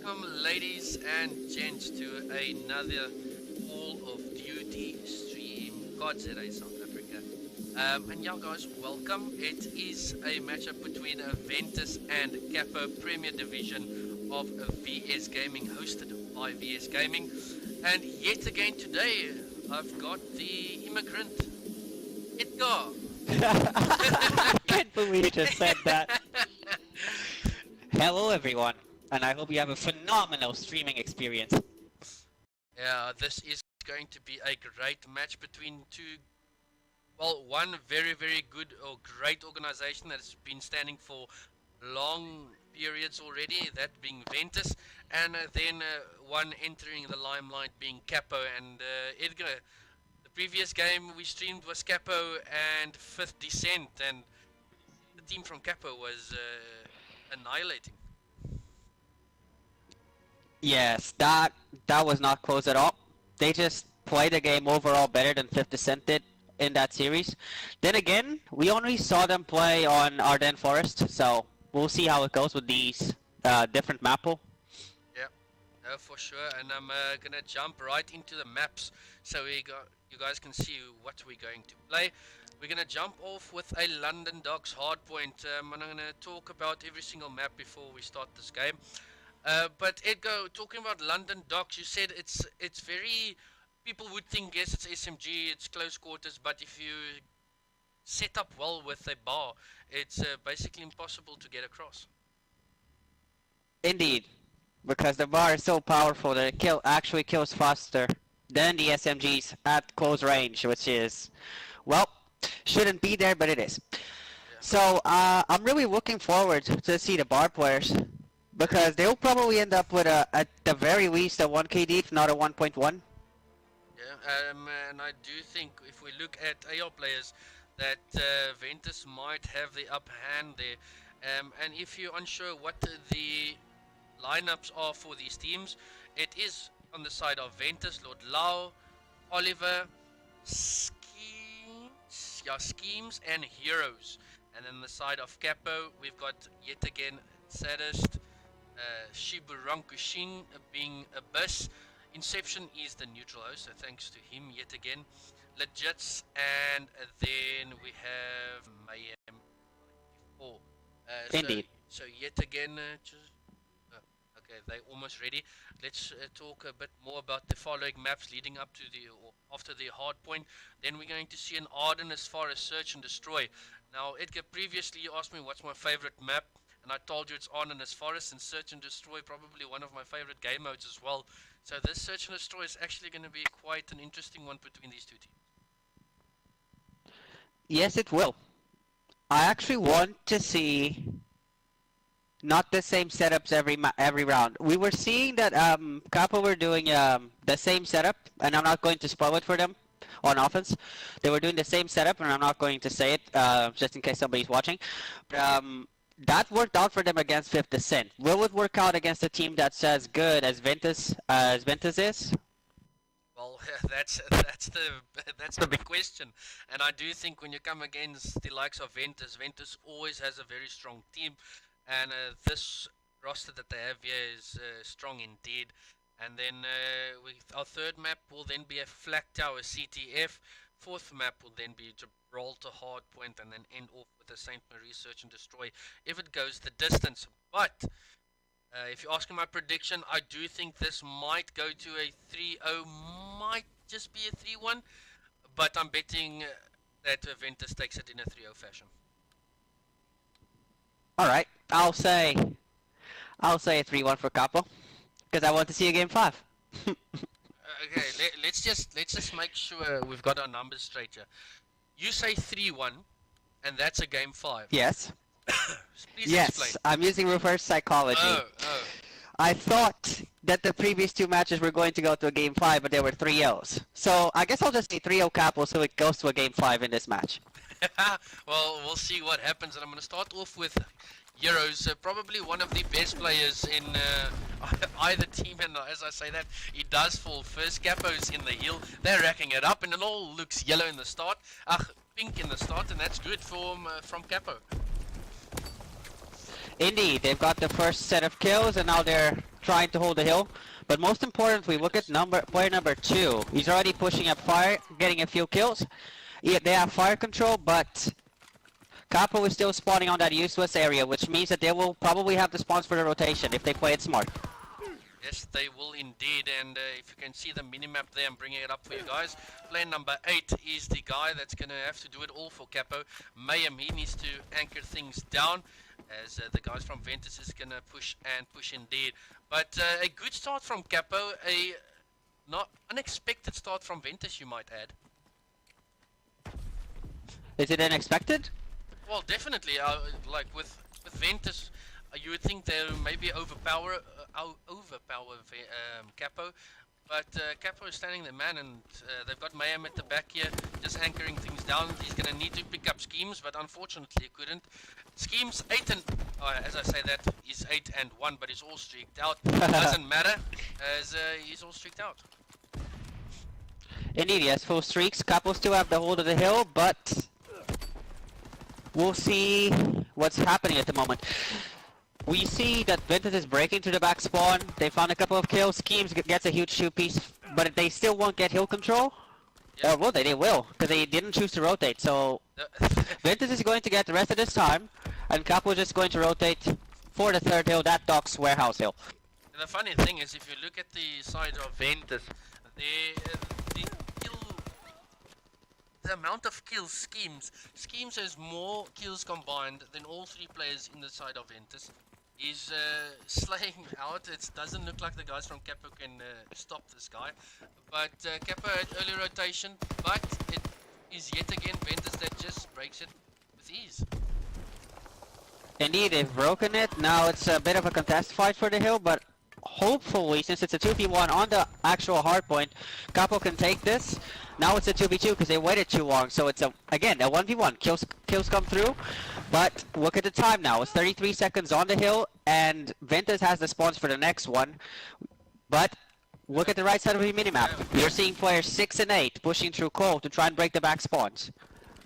welcome, ladies and gents, to another Call of Duty stream. Godzilla South Africa. And yeah, guys, welcome. It is a matchup between Ventus and Capo, Premier Division of VS Gaming, hosted by VS Gaming. And yet again today, I've got the immigrant, Edgar. I can't believe you just said that. Hello everyone, and I hope you have a phenomenal streaming experience. Yeah, this is going to be a great match between one very, very good or great organization that has been standing for long periods already, that being Ventus, and then one entering the limelight being Capo. And Edgar, the previous game we streamed was Capo and 5th Descent, and the team from Capo was annihilating. Yes, that was not close at all. They just played the game overall better than 5th Descent did in that series. Then again, we only saw them play on Ardennes Forest, so we'll see how it goes with these different map pool. Yeah, for sure. And I'm gonna jump right into the maps so you guys can see what we're going to play. We're gonna jump off with a London Docks hardpoint, and I'm gonna talk about every single map before we start this game. But Edgar, talking about London Docks, you said it's very, people would think, yes, it's SMG, it's close quarters, but if you set up well with a bar, it's basically impossible to get across. Indeed, because the bar is so powerful that it actually kills faster than the SMGs at close range, which is, well, shouldn't be there, but it is. Yeah. So I'm really looking forward to see the bar players, because they'll probably end up with at the very least a 1 KD, if not a 1.1. Yeah, and I do think if we look at AR players, that Ventus might have the upper hand there. And if you're unsure what the lineups are for these teams, it is on the side of Ventus, Lord Lau, Oliver, Schemes and Heroes. And then the side of Capo, we've got yet again Sadist, Shiburankushin being Abyss. Inception is the neutral host, so thanks to him yet again. Legits, and then we have Mayhem 94. Indeed. So yet again, okay, they're almost ready. Let's talk a bit more about the following maps leading up to after the hard point. Then we're going to see an Arden as far as Search and Destroy. Now, Edgar, previously you asked me what's my favorite map, and I told you it's Ardennes Forest, and Search and Destroy probably one of my favorite game modes as well. So this Search and Destroy is actually going to be quite an interesting one between these two teams. Yes, it will. I actually want to see not the same setups every round. We were seeing that Capo were doing the same setup, and I'm not going to spoil it for them on offense. They were doing the same setup, and I'm not going to say it just in case somebody's watching. But, that worked out for them against 5th Descent. Will it work out against a team that's as good as Ventus is? Well, that's the big question, and I do think when you come against the likes of Ventus, Ventus always has a very strong team, and this roster that they have here is strong indeed. And then our third map will then be a Flak Tower CTF. Fourth map will then be Gibraltar Hardpoint, and then end off with a St. Marie Search and Destroy if it goes the distance. But if you're asking my prediction, I do think this might go to a 3-0, might just be a 3-1, but I'm betting that Ventus takes it in a 3-0 fashion. Alright, I'll say a 3-1 for Capo, because I want to see a game 5. Okay, let's just make sure we've got our numbers straight here. You say 3-1, and that's a game 5. Yes. Please yes, explain. I'm using reverse psychology. Oh. I thought that the previous two matches were going to go to a game 5, but they were 3-0s. So I guess I'll just say 3-0 Capo so it goes to a game 5 in this match. Well, we'll see what happens, and I'm going to start off with Heroes, probably one of the best players in either team, and as I say that, he does fall first. Capo's in the heel, they're racking it up, and it all looks yellow in the start, pink in the start, and that's good from Capo. Indeed, they've got the first set of kills and now they're trying to hold the hill. But most importantly, look at player number 2. He's already pushing up fire, getting a few kills. Yeah, they have fire control, but Capo is still spawning on that useless area, which means that they will probably have the spawns for the rotation if they play it smart. Yes, they will indeed, and if you can see the minimap there, I'm bringing it up for you guys. Player number 8 is the guy that's going to have to do it all for Capo. Mayhem, he needs to anchor things down, as the guys from Ventus is going to push and push indeed. But a good start from Capo, a not unexpected start from Ventus, you might add. Is it unexpected? Well, definitely, like with Ventus, you would think they'll maybe overpower Capo, but Capo is standing there, man, and they've got Mayhem at the back here, just anchoring things down. He's going to need to pick up Schemes, but unfortunately he couldn't. Schemes 8 and, as I say that, he's 8 and 1, but he's all streaked out. Doesn't matter, as he's all streaked out. Indeed, yes, full streaks. Capo still have the hold of the hill, but we'll see what's happening at the moment. We see that Ventus is breaking to the back spawn. They found a couple of kills. Schemes gets a huge 2-piece, but they still won't get hill control. Yeah. Or will they? They will, because they didn't choose to rotate. So Ventus is going to get the rest of this time, and Capo is just going to rotate for the third hill, that Doc's warehouse hill. The funny thing is, if you look at the side of Ventus, the amount of kills Schemes has more kills combined than all 3 players in the side of Ventus. He's slaying out. It doesn't look like the guys from Capo can stop this guy. But Capo had early rotation, but it is yet again Ventus that just breaks it with ease. Indeed, they've broken it. Now it's a bit of a contest fight for the hill, but hopefully, since it's a 2v1 on the actual hardpoint, Capo can take this. Now it's a 2v2 because they waited too long, so it's again a 1v1. Kills come through, but look at the time now. It's 33 seconds on the hill, and Ventus has the spawns for the next one. But look at the right side of the minimap. You're seeing players 6 and 8 pushing through coal to try and break the back spawns.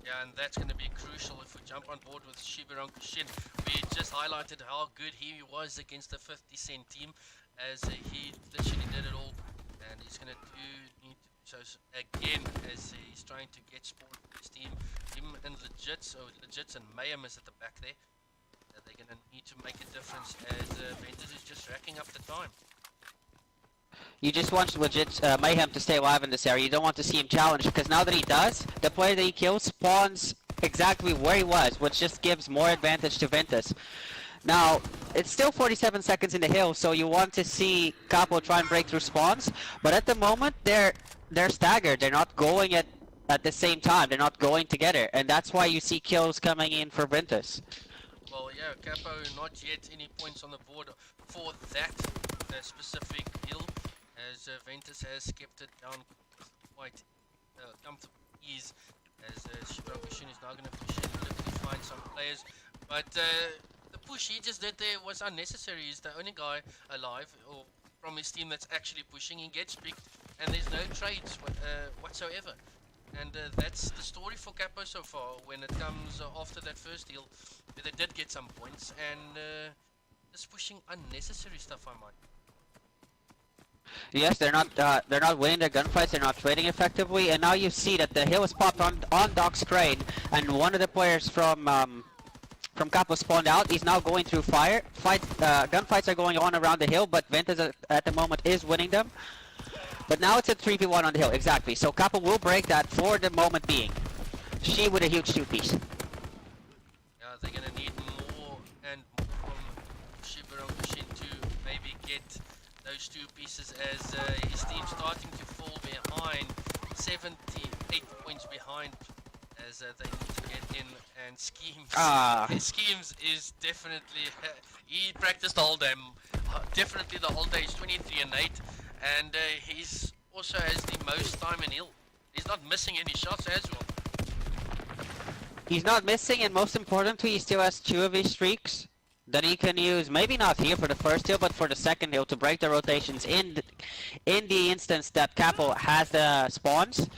Yeah, and that's going to be crucial if we jump on board with Shibiron Kushin. We just highlighted how good he was against the 50 Cent team, as he literally did it all, and he's going to need to so again as he's trying to get spawn for his team. Him and Legits and Mayhem is at the back there. They're going to need to make a difference, as Ventus is just racking up the time. You just want Legit Mayhem to stay alive in this area. You don't want to see him challenged, because now that he does, the player that he kills spawns exactly where he was, which just gives more advantage to Ventus. Now, it's still 47 seconds in the hill, so you want to see Capo try and break through spawns, but at the moment they're staggered. They're not going at the same time. They're not going together, and that's why you see kills coming in for Ventus. Well, yeah, Capo not yet any points on the board for that specific hill, as Ventus has kept it down quite comfortable ease, as Shibiron Kushin is now going to push in, look to find some players, but the push he just did there was unnecessary. He's the only guy alive or from his team that's actually pushing. He gets picked, and there's no trades whatsoever. And that's the story for Capo so far when it comes after that first deal, where they did get some points, and just pushing unnecessary stuff, I might. Yes, they're not winning their gunfights. They're not trading effectively, and now you see that the hill is popped on Doc's crane, and one of the players from Capo spawned out. He's now going through fire. Gunfights are going on around the hill, but Ventus at the moment is winning them. But now it's a 3v1 on the hill, exactly. So Capo will break that for the moment being. She with a huge 2-piece. Yeah, they're gonna need more and more from Shibiron Kushin to maybe get those 2 pieces, as his team's starting to fall behind, 78 points behind, as they need to get in, and Schemes is definitely, he practiced the whole day, definitely the whole day. He's 23 and 8, and he's also has the most time in hill. He's not missing any shots as well. He's not missing, and most importantly, he still has 2 of his streaks. that he can use, maybe not here for the first hill, but for the second hill to break the rotations in the instance that Capo has the spawns.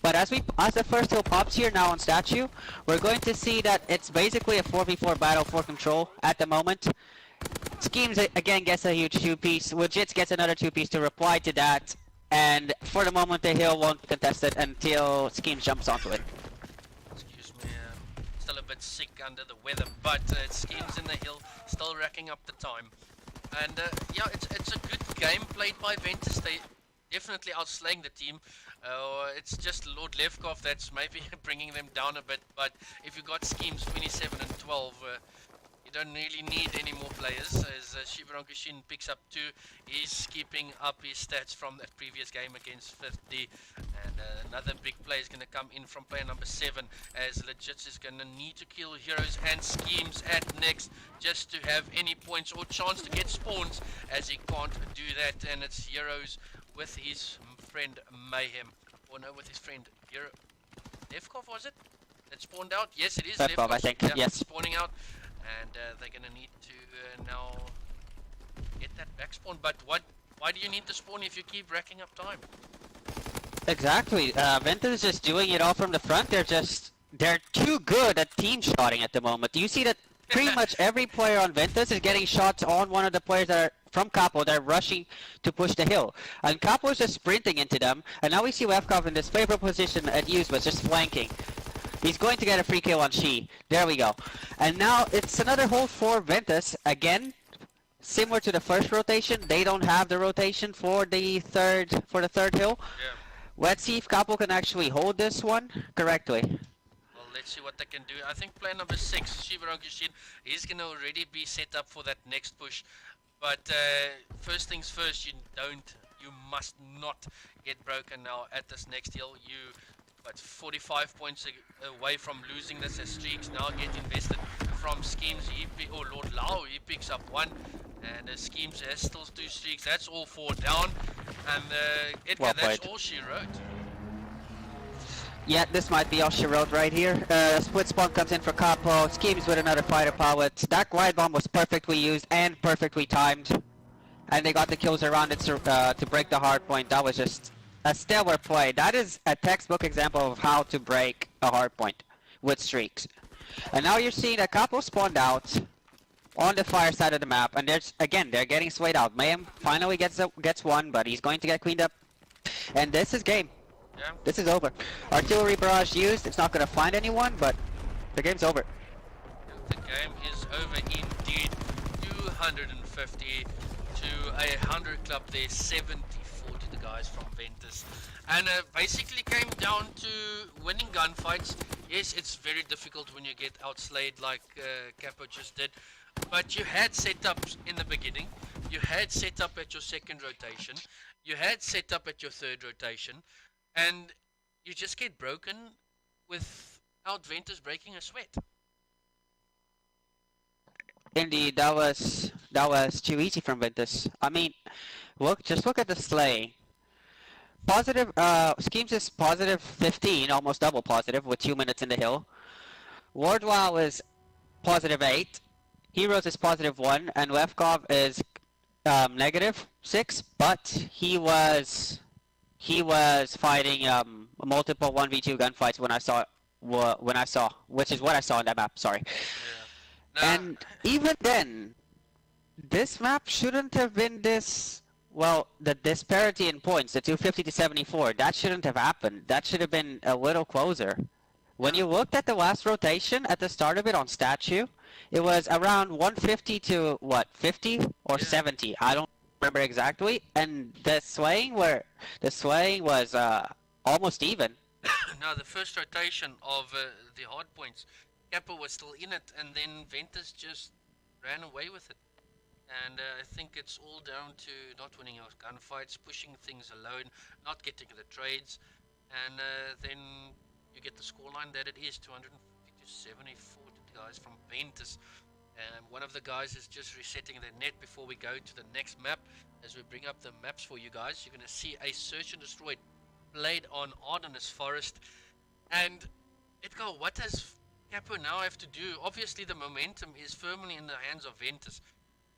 But as the first hill pops here now on statue, we're going to see that it's basically a 4v4 battle for control at the moment. Schemes again gets a huge 2-piece. Legits gets another 2-piece to reply to that. And for the moment, the hill won't contest it until Schemes jumps onto it. Excuse me, still a bit sick under the weather, but Schemes in the hill, still racking up the time. And yeah, it's a good game played by Ventus. They definitely outslaying the team. It's just Lord Levkov that's maybe bringing them down a bit, but if you got Schemes 27 and 12, you don't really need any more players, as Shivarankushin picks up 2. He's keeping up his stats from that previous game against 50. And another big play is going to come in from player number 7, as Legits is going to need to kill Heroes and Schemes at next just to have any points or chance to get spawns, as he can't do that. And it's Heroes with his friend Mayhem, or no, with his friend Hero. Levkov, was it? That spawned out? Yes, it is Levkov, I think, yeah, yes. Spawning out. And they're gonna need to now get that back spawn. But why do you need to spawn if you keep racking up time? Exactly. Ventus is just doing it all from the front. They're too good at team shotting at the moment. You see that pretty much every player on Ventus is getting shots on one of the players that are from Capo. They're rushing to push the hill. And Capo is just sprinting into them. And now we see Levkov in this favorable position at Usbus, just flanking. He's going to get a free kill on Shi. There we go. And now it's another hold for Ventus. Again, similar to the first rotation, they don't have the rotation for the third hill. Yeah. Let's see if Capo can actually hold this one correctly. Well, let's see what they can do. I think player number 6, Shivarankushin, he's gonna already be set up for that next push. But first things first, you must not get broken now at this next hill. You 45 points away from losing this, as Streaks now get invested from Schemes. Lord Lau, he picks up 1, and Schemes has still 2 streaks. That's all 4 down, and Edgar, Well that's played. all she wrote. Yeah, this might be all she wrote right here. Split spawn comes in for Capo. Schemes with another fighter pilot. That glide bomb was perfectly used and perfectly timed. And they got the kills around it to break the hard point. That was just a stellar play. That is a textbook example of how to break a hard point with streaks. And now you're seeing that Capo spawned out on the fire side of the map, and they're getting swayed out. Mayhem finally gets one, but he's going to get cleaned up. And this is game. Yeah. This is over. Artillery barrage used. It's not going to find anyone, but the game's over. The game is over indeed. 250 to 100 club there, 74 to the guys from Ventus. And basically came down to winning gunfights. Yes, it's very difficult when you get outslayed like Capo just did. But you had setups in the beginning. You had set up at your second rotation. You had set up at your third rotation. And you just get broken without Ventus breaking a sweat. Indeed, that was too easy from Ventus. I mean, just look at the slaying. Positive, Schemes is positive 15, almost double positive, with 2 minutes in the hill. Wardwell is positive 8. Heroes is positive 1, and Levkov is negative 6, but he was fighting multiple 1v2 gunfights when I saw, which is what I saw on that map, sorry. Yeah. And even then, this map shouldn't have been this, well, the disparity in points, the 250 to 74, that shouldn't have happened. That should have been a little closer. When you looked at the last rotation at the start of it on statue, it was around 150 to, what, 50 or 70? I don't remember exactly. And the swaying was almost even. Now, the first rotation of the hard points, Capo was still in it, and then Ventus just ran away with it. And I think it's all down to not winning our gunfights, pushing things alone, not getting the trades, and then you get the scoreline that it is 250 to 74 to the guys from Ventus. One of the guys is just resetting their net before we go to the next map. As we bring up the maps for you guys, you're going to see a search and destroy played on Ardennes Forest. And Edgar, what has Capo now have to do? Obviously, the momentum is firmly in the hands of Ventus.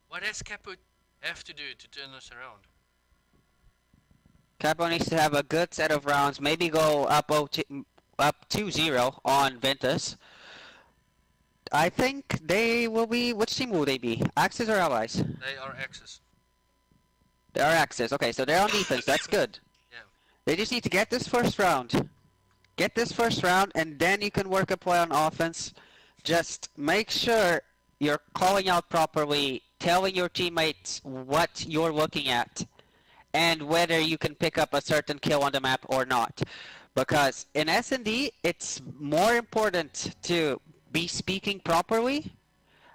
What does Capo have to do to turn this around? Capo needs to have a good set of rounds, maybe go up 2-0 on Ventus. I think they will be. Which team will they be? Axis or Allies? They are Axis. They are Axis. Okay, so they're on defense. That's good. Yeah. They just need to get this first round. Get this first round, and then you can work a play on offense. Just make sure you're calling out properly, telling your teammates what you're looking at, and whether you can pick up a certain kill on the map or not. Because in S&D, it's more important to be speaking properly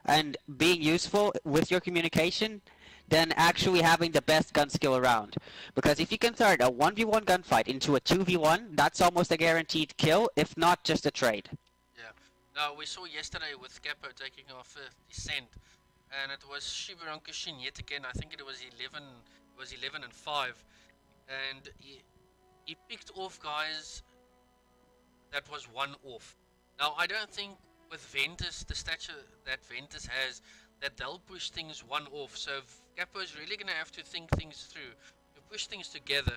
and being useful with your communication than actually having the best gun skill around. Because if you can turn a 1v1 gunfight into a 2v1, that's almost a guaranteed kill, if not just a trade. Yeah. Now we saw yesterday with Capo taking off descent, and it was Shiburan Kushin yet again. I think it was 11. It was 11 and 5, and he picked off guys that was one off. Now I don't think with Ventus, the stature that Ventus has, that they'll push things one off. So Capo is really gonna have to think things through, to push things together,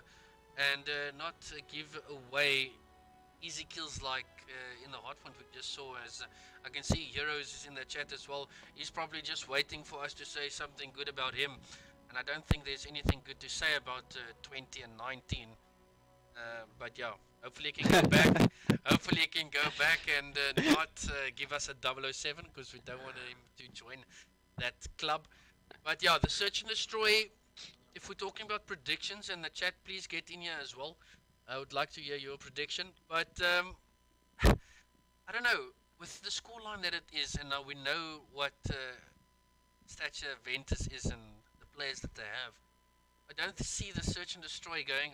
and not give away easy kills like in the hotpoint we just saw. As I can see Heroes is in the chat as well. He's probably just waiting for us to say something good about him, and I don't think there's anything good to say about 20 and 19. But yeah, hopefully he can go back. Hopefully he can go back and not give us a 007, because we don't want him to join that club. But yeah, the search and destroy. If we're talking about predictions in the chat, please get in here as well. I would like to hear your prediction. But I don't know, with the scoreline that it is, and now we know what stature Ventus is and the players that they have. I don't see the search and destroy going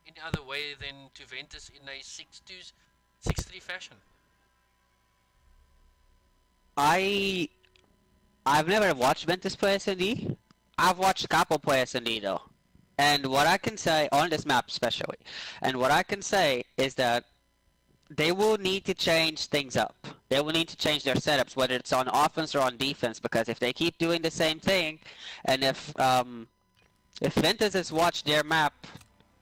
any other way than to Ventus in a 6-2, 6-3 fashion. I I've never watched Ventus play S&D. I've watched Capo play S&D though. And what I can say on this map especially, and what I can say is that they will need to change things up. They will need to change their setups, whether it's on offense or on defense, because if they keep doing the same thing, and if Ventus has watched their map,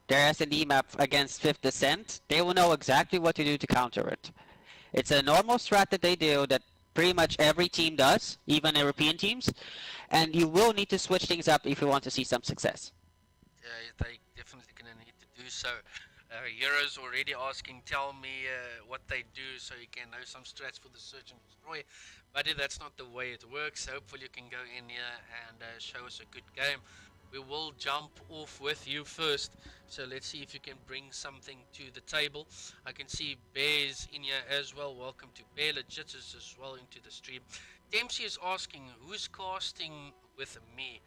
their S&D map against Fifth Descent, they will know exactly what to do to counter it. It's a normal strat that they do that pretty much every team does, even European teams, and you will need to switch things up if you want to see some success. Yeah, they definitely gonna need to do so. Heroes already asking, tell me what they do so you can know some strats for the search and destroy. But that's not the way it works. Hopefully you can go in here and show us a good game. We will jump off with you first. So let's see if you can bring something to the table. I can see Bear's in here as well. Welcome to Bear Legits as well into the stream. Dempsey is asking, who's casting with me?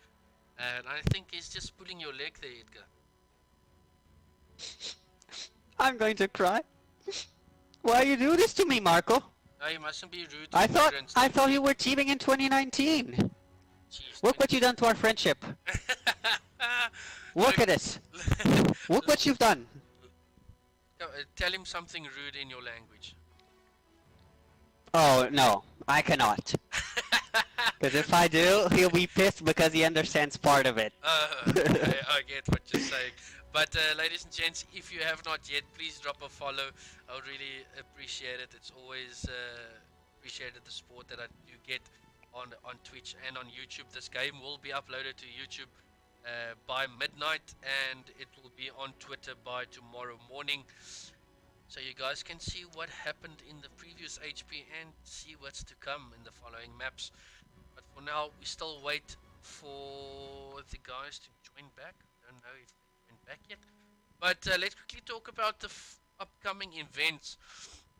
And I think he's just pulling your leg there, Edgar. I'm going to cry. Why you do this to me, Marco? No, you mustn't be rude to I thought you were teaming in 2019. Jeez, Look what you've done to our friendship. Look at this. Look what you've done. Tell him something rude in your language. Oh, no. I cannot. Because if I do, he'll be pissed because he understands part of it. I get what you're saying. But ladies and gents, if you have not yet, please drop a follow. I would really appreciate it. It's always appreciated the support that I do get on Twitch and on YouTube. This game will be uploaded to YouTube by midnight, and it will be on Twitter by tomorrow morning. So you guys can see what happened in the previous HP and see what's to come in the following maps. But for now, we still wait for the guys to join back. I don't know if they joined back yet. But let's quickly talk about the upcoming events.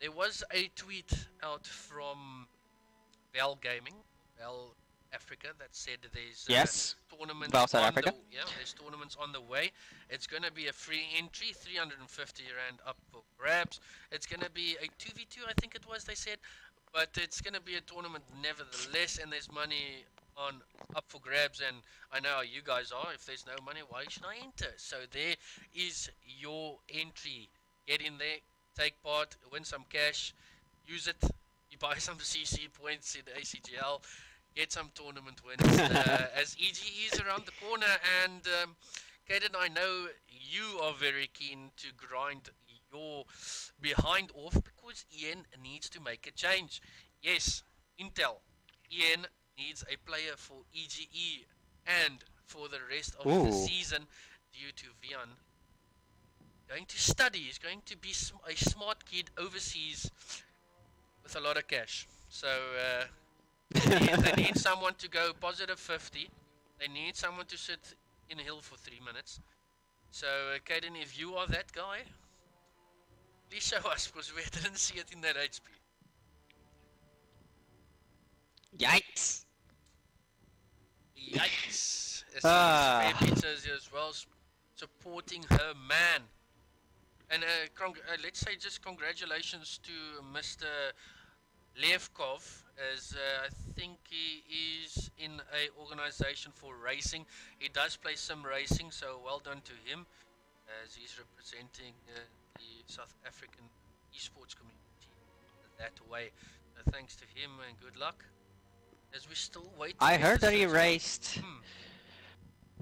There was a tweet out from Val Gaming, Val Africa, that said there's Yes. tournaments Val South on Africa. there's tournaments on the way. It's gonna be a free entry, 350 rand up for grabs. It's gonna be a 2v2, I think it was, they said, but it's gonna be a tournament nevertheless, and there's money on up for grabs. And I know how you guys are. If there's no money, why should I enter? So there is your entry. Get in there, take part, win some cash, use it, be buy some CC points in ACGL, get some tournament wins, as EGE is around the corner. And Caden, I know you are very keen to grind your behind off because Ian needs to make a change. Yes, Intel. Ian needs a player for EGE and for the rest of the Ooh. season due to Vian going to study. He's going to be a smart kid overseas with a lot of cash. So they need someone to go positive 50. They need someone to sit in a hill for 3 minutes. So, Caden, if you are that guy, please show us because we didn't see it in that HP. Yikes! Yikes! Ah. Ventus as well supporting her man. And let's say just congratulations to Mr. Levkov, as I think he is in a organization for racing. He does play sim racing, so well done to him, as he's representing the South African esports community that way. So thanks to him and good luck. As we still wait. I heard that he raced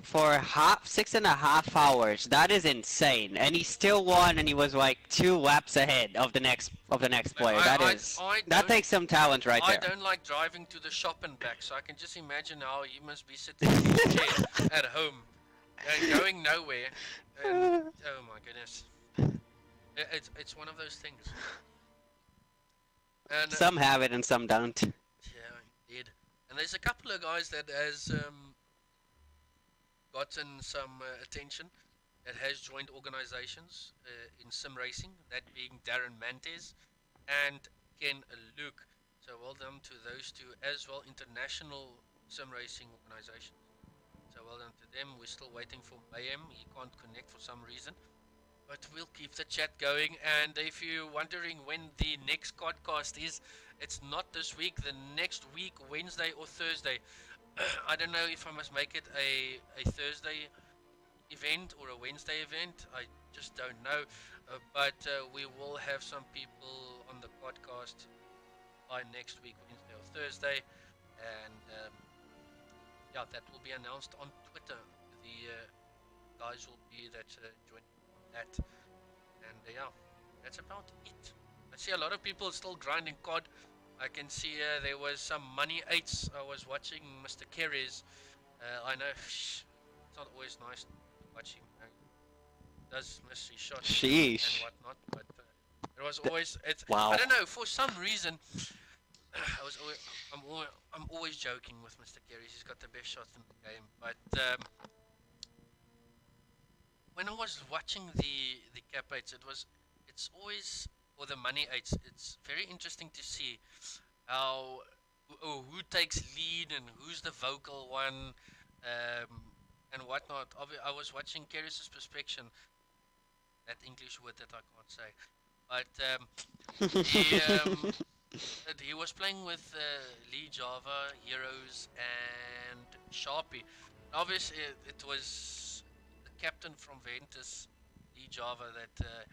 for 6.5 hours. That is insane, and he still won, and he was like 2 laps ahead of the next player. That takes some talent right there. I don't like driving to the shop and back, so I can just imagine how he must be sitting in his chair at home, going nowhere. And, oh my goodness, it's one of those things. And, some have it and some don't. Yeah, indeed. And there's a couple of guys that has gotten some attention, that has joined organizations in sim racing, that being Darren Mantes and Ken Luke. So well done to those two as well, international sim racing organizations. So well done to them. We're still waiting for Mayhem. He can't connect for some reason, but we'll keep the chat going. And if you're wondering when the next podcast is, it's not this week. The next week, Wednesday or Thursday. I don't know if I must make it a Thursday event or a Wednesday event. I just don't know. But we will have some people on the podcast by next week, Wednesday or Thursday. And yeah, that will be announced on Twitter. The guys will be that joining that. And yeah, that's about it. I see a lot of people still grinding COD. I can see there was some money 8s. I was watching Mr. Kerry's. I know it's not always nice to watch him. He does miss his shots and whatnot, but it was always. Wow. I don't know, for some reason. I'm always joking with Mr. Kerry's. He's got the best shots in the game. But when I was watching the cap 8s, it's always. Or the money 8s, it's very interesting to see how who takes lead and who's the vocal one, and whatnot. I was watching Keris's perspective, that English word that I can't say, but he was playing with Lee Java, Heroes, and Sharpie. Obviously, it was the captain from Ventus, Lee Java, that.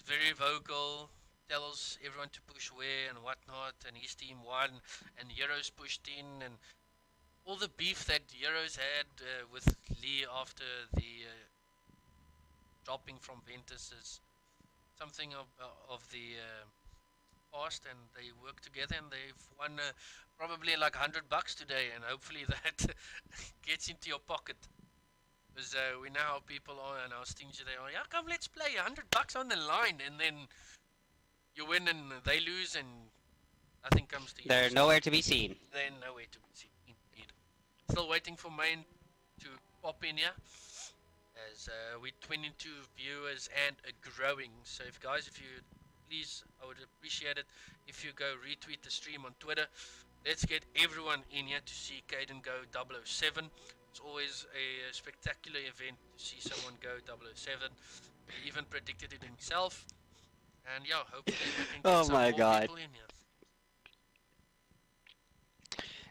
Very vocal, tells everyone to push where and whatnot, and his team won, and Heroes pushed in, and all the beef that Heroes had with Lee after the dropping from Ventus is something of the past, and they work together, and they've won probably like $100 today, and hopefully that gets into your pocket. Because we know how people are and how stingy they are. Yeah, come, let's play $100 on the line, and then you win and they lose, and nothing comes to you. They're nowhere to be seen. They're nowhere to be seen, indeed. Still waiting for Main to pop in here, as we're 22 viewers and growing. So if you please, I would appreciate it if you go retweet the stream on Twitter. Let's get everyone in here to see Caden go 007. It's always a spectacular event to see someone go 007. He even predicted it himself. And yeah, hopefully we can get some more people in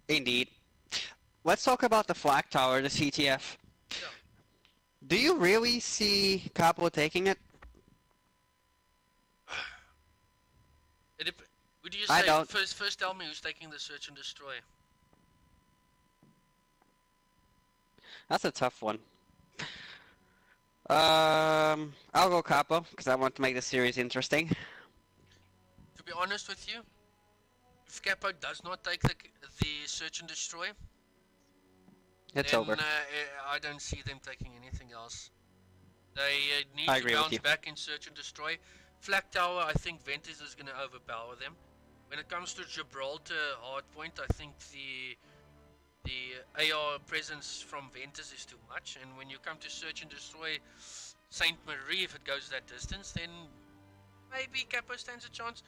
here. Indeed. Let's talk about the flag tower, the CTF. Yeah. Do you really see Capo taking it? Who do you I say? don't. First tell me who's taking the search and destroy. That's a tough one. I'll go Capo because I want to make the series interesting. To be honest with you, if Capo does not take the search and destroy, It's then over. I don't see them taking anything else. They need I to agree with bounce you. back in search and destroy. Flag Tower, I think Ventus is going to overpower them. When it comes to Gibraltar hardpoint, I think the AR presence from Ventus is too much. And when you come to search and destroy Saint Marie, if it goes that distance, then maybe Capo stands a chance.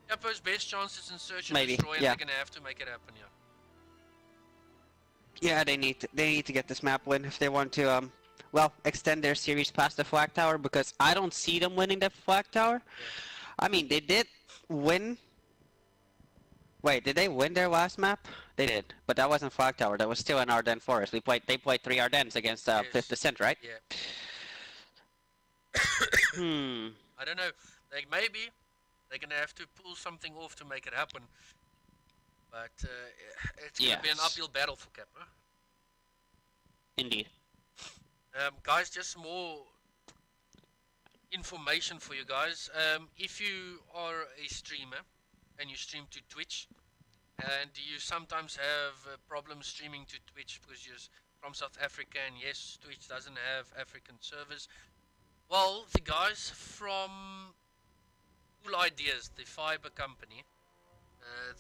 Capo's best chance is in search and Maybe, destroy, and yeah. they're going to have to make it happen. Yeah. Yeah, they need to get this map win if they want to well, extend their series past the flag tower because I don't see them winning the flag tower. Yeah. I mean, they did win. Wait, did they win their last map? They did, but that wasn't flag tower. That was still in Ardennes Forest. They played 3 Ardennes against Fifth Descent, right? Yeah. Hmm. I don't know. Like maybe they're gonna have to pull something off to make it happen. But it's gonna be an Yes. uphill battle for Capo. Indeed. Guys, just more information for you guys. If you are a streamer and you stream to Twitch, and you sometimes have problems streaming to Twitch because you're from South Africa, and yes, Twitch doesn't have African servers. Well, the guys from Cool Ideas, the fiber company,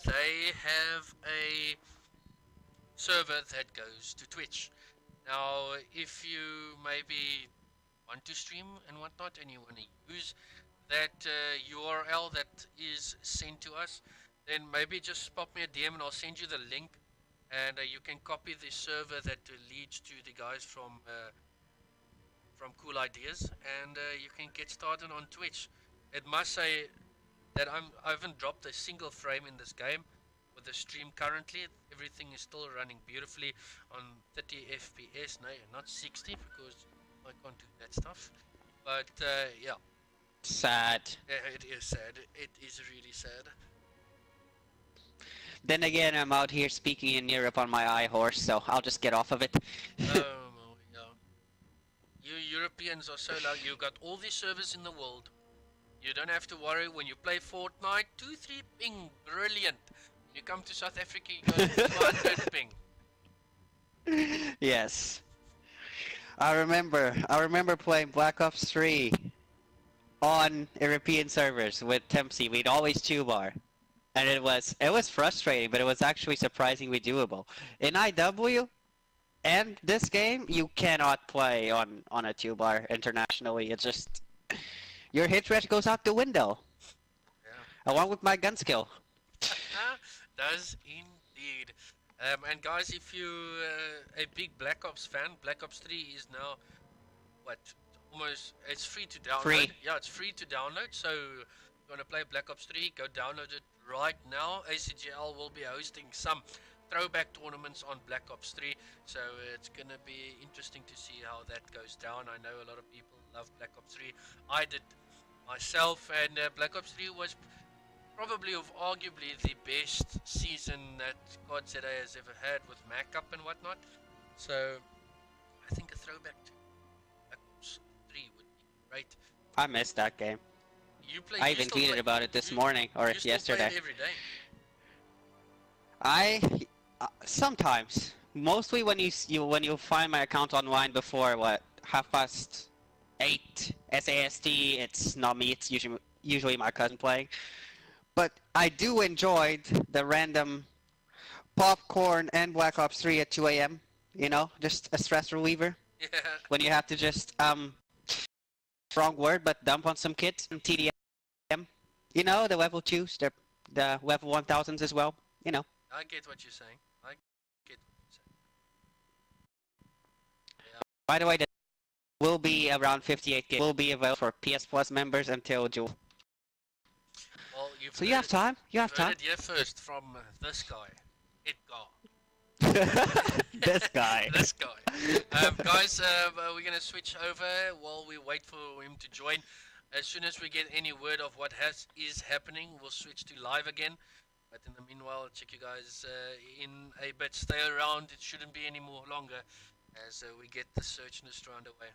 they have a server that goes to Twitch. Now, if you maybe want to stream and whatnot, and you want to use that URL that is sent to us, then maybe just pop me a DM and I'll send you the link, and you can copy the server that leads to the guys from Cool Ideas, and you can get started on Twitch. It must say that I haven't dropped a single frame in this game with the stream currently. Everything is still running beautifully on 30 FPS, no, not 60 because I can't do that stuff. But yeah, Sad. it is sad. It is really sad. Then again, I'm out here speaking in Europe on my eye horse, so I'll just get off of it. Oh yeah. You Europeans are so lucky. You got all the servers in the world. You don't have to worry when you play Fortnite. 2-3 ping, brilliant. When you come to South Africa, you got 200 ping. Yes. I remember playing Black Ops 3 on European servers with Tempsy. We'd always 2-bar. And it was frustrating, but it was actually surprisingly doable. In IW and this game, you cannot play on a 2-bar internationally. It's just your hit rate goes out the window. Yeah. Along with my gun skill. Does indeed. And guys, if you a big Black Ops fan, Black Ops 3 is now what? Almost it's free to download. Free. Yeah, it's free to download. So if you want to play Black Ops 3, go download it right now. ACGL will be hosting some throwback tournaments on Black Ops 3, so it's gonna be interesting to see how that goes down. I know a lot of people love Black Ops 3. I did myself, and Black Ops 3 was probably of arguably the best season that God Zeta has ever had with Mac-up and whatnot. So I think a throwback to Black Ops 3 would be great. I missed that game. You play. I you even still tweeted play, about it this you, morning or you still yesterday. play it every day. I sometimes, mostly when you find my account online before what 8:30 SAST, it's not me. It's usually my cousin playing. But I do enjoy the random popcorn and Black Ops 3 at 2 a.m. You know, just a stress reliever Yeah. when you have to just wrong word, but dump on some kids in TDM. You know, the level 2s, the level 1000s as well. You know. I get what you're saying. I get what you're saying. Yeah. By the way, that will be around 58 gigs. Will be available for PS Plus members until June. Well, you've So you have time. You have heard time. it here first from this guy, Edgar. This guy. This guy. Guys, we're gonna switch over while we wait for him to join. As soon as we get any word of what is happening, we'll switch to live again. But in the meanwhile, I'll check you guys in a bit. Stay around. It shouldn't be any more longer as we get the search and destroy underway.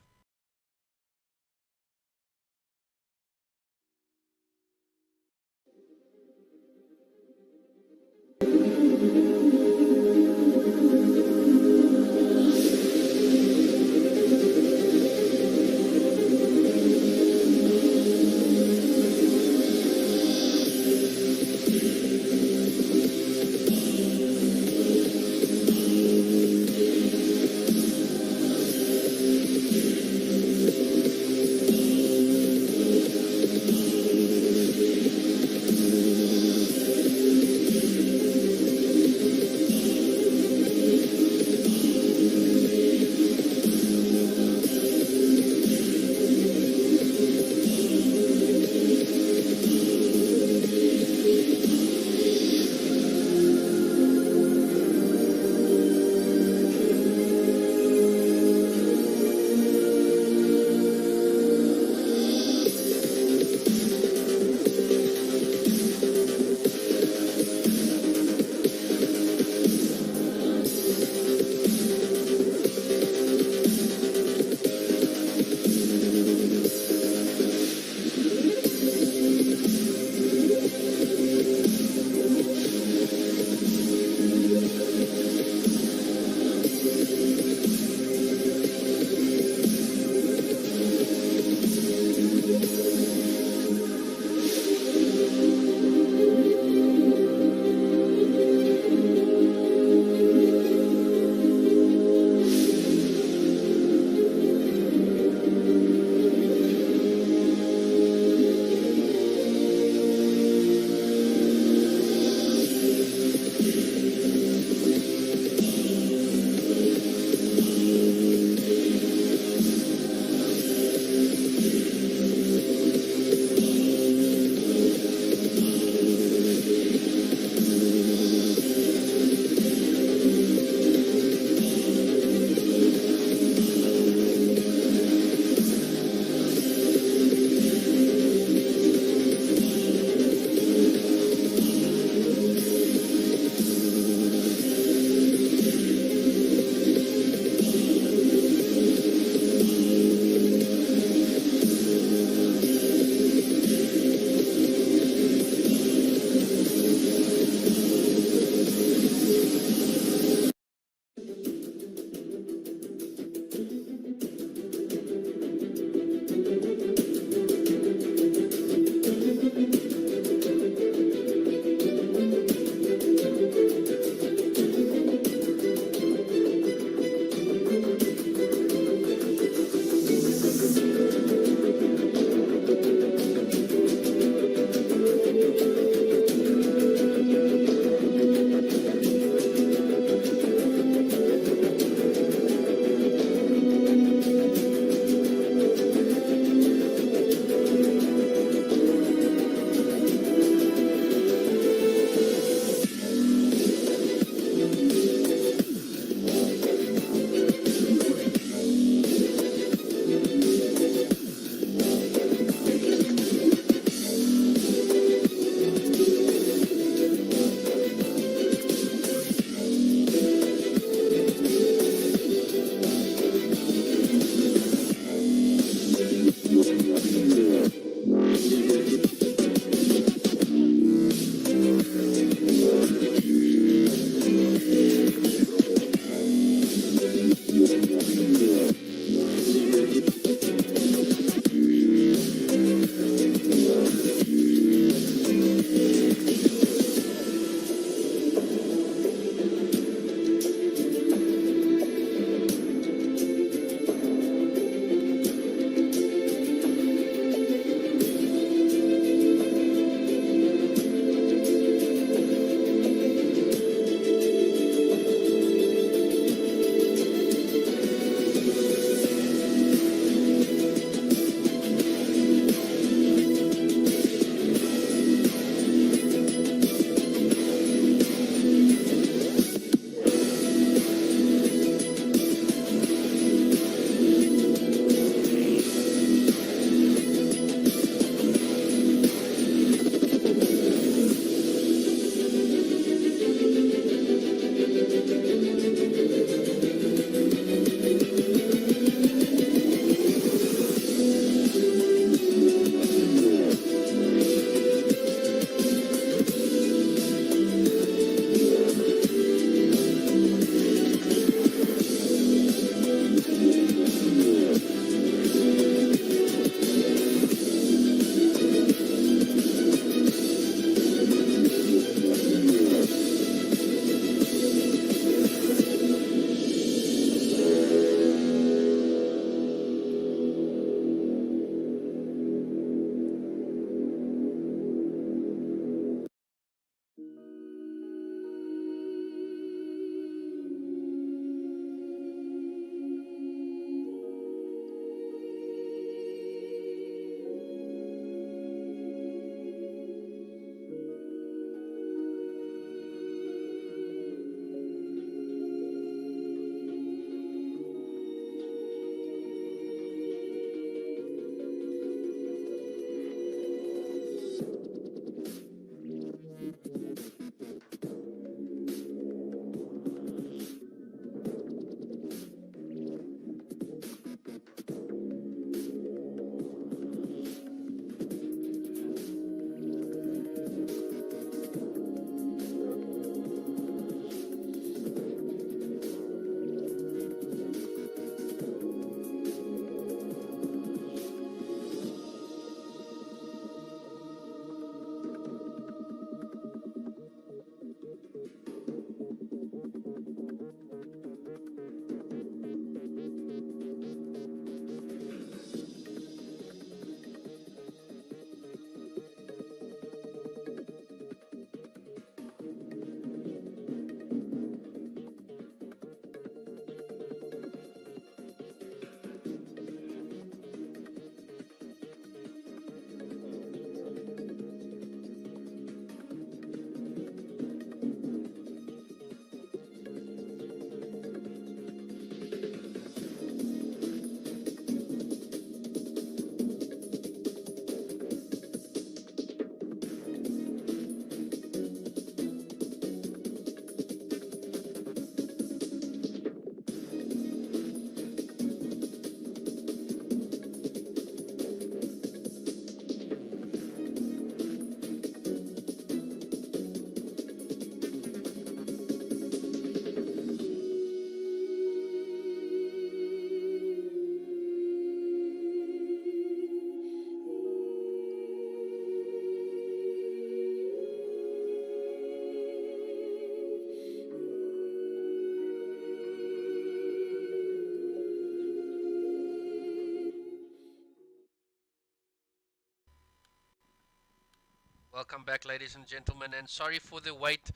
Welcome back, ladies and gentlemen, and sorry for the wait.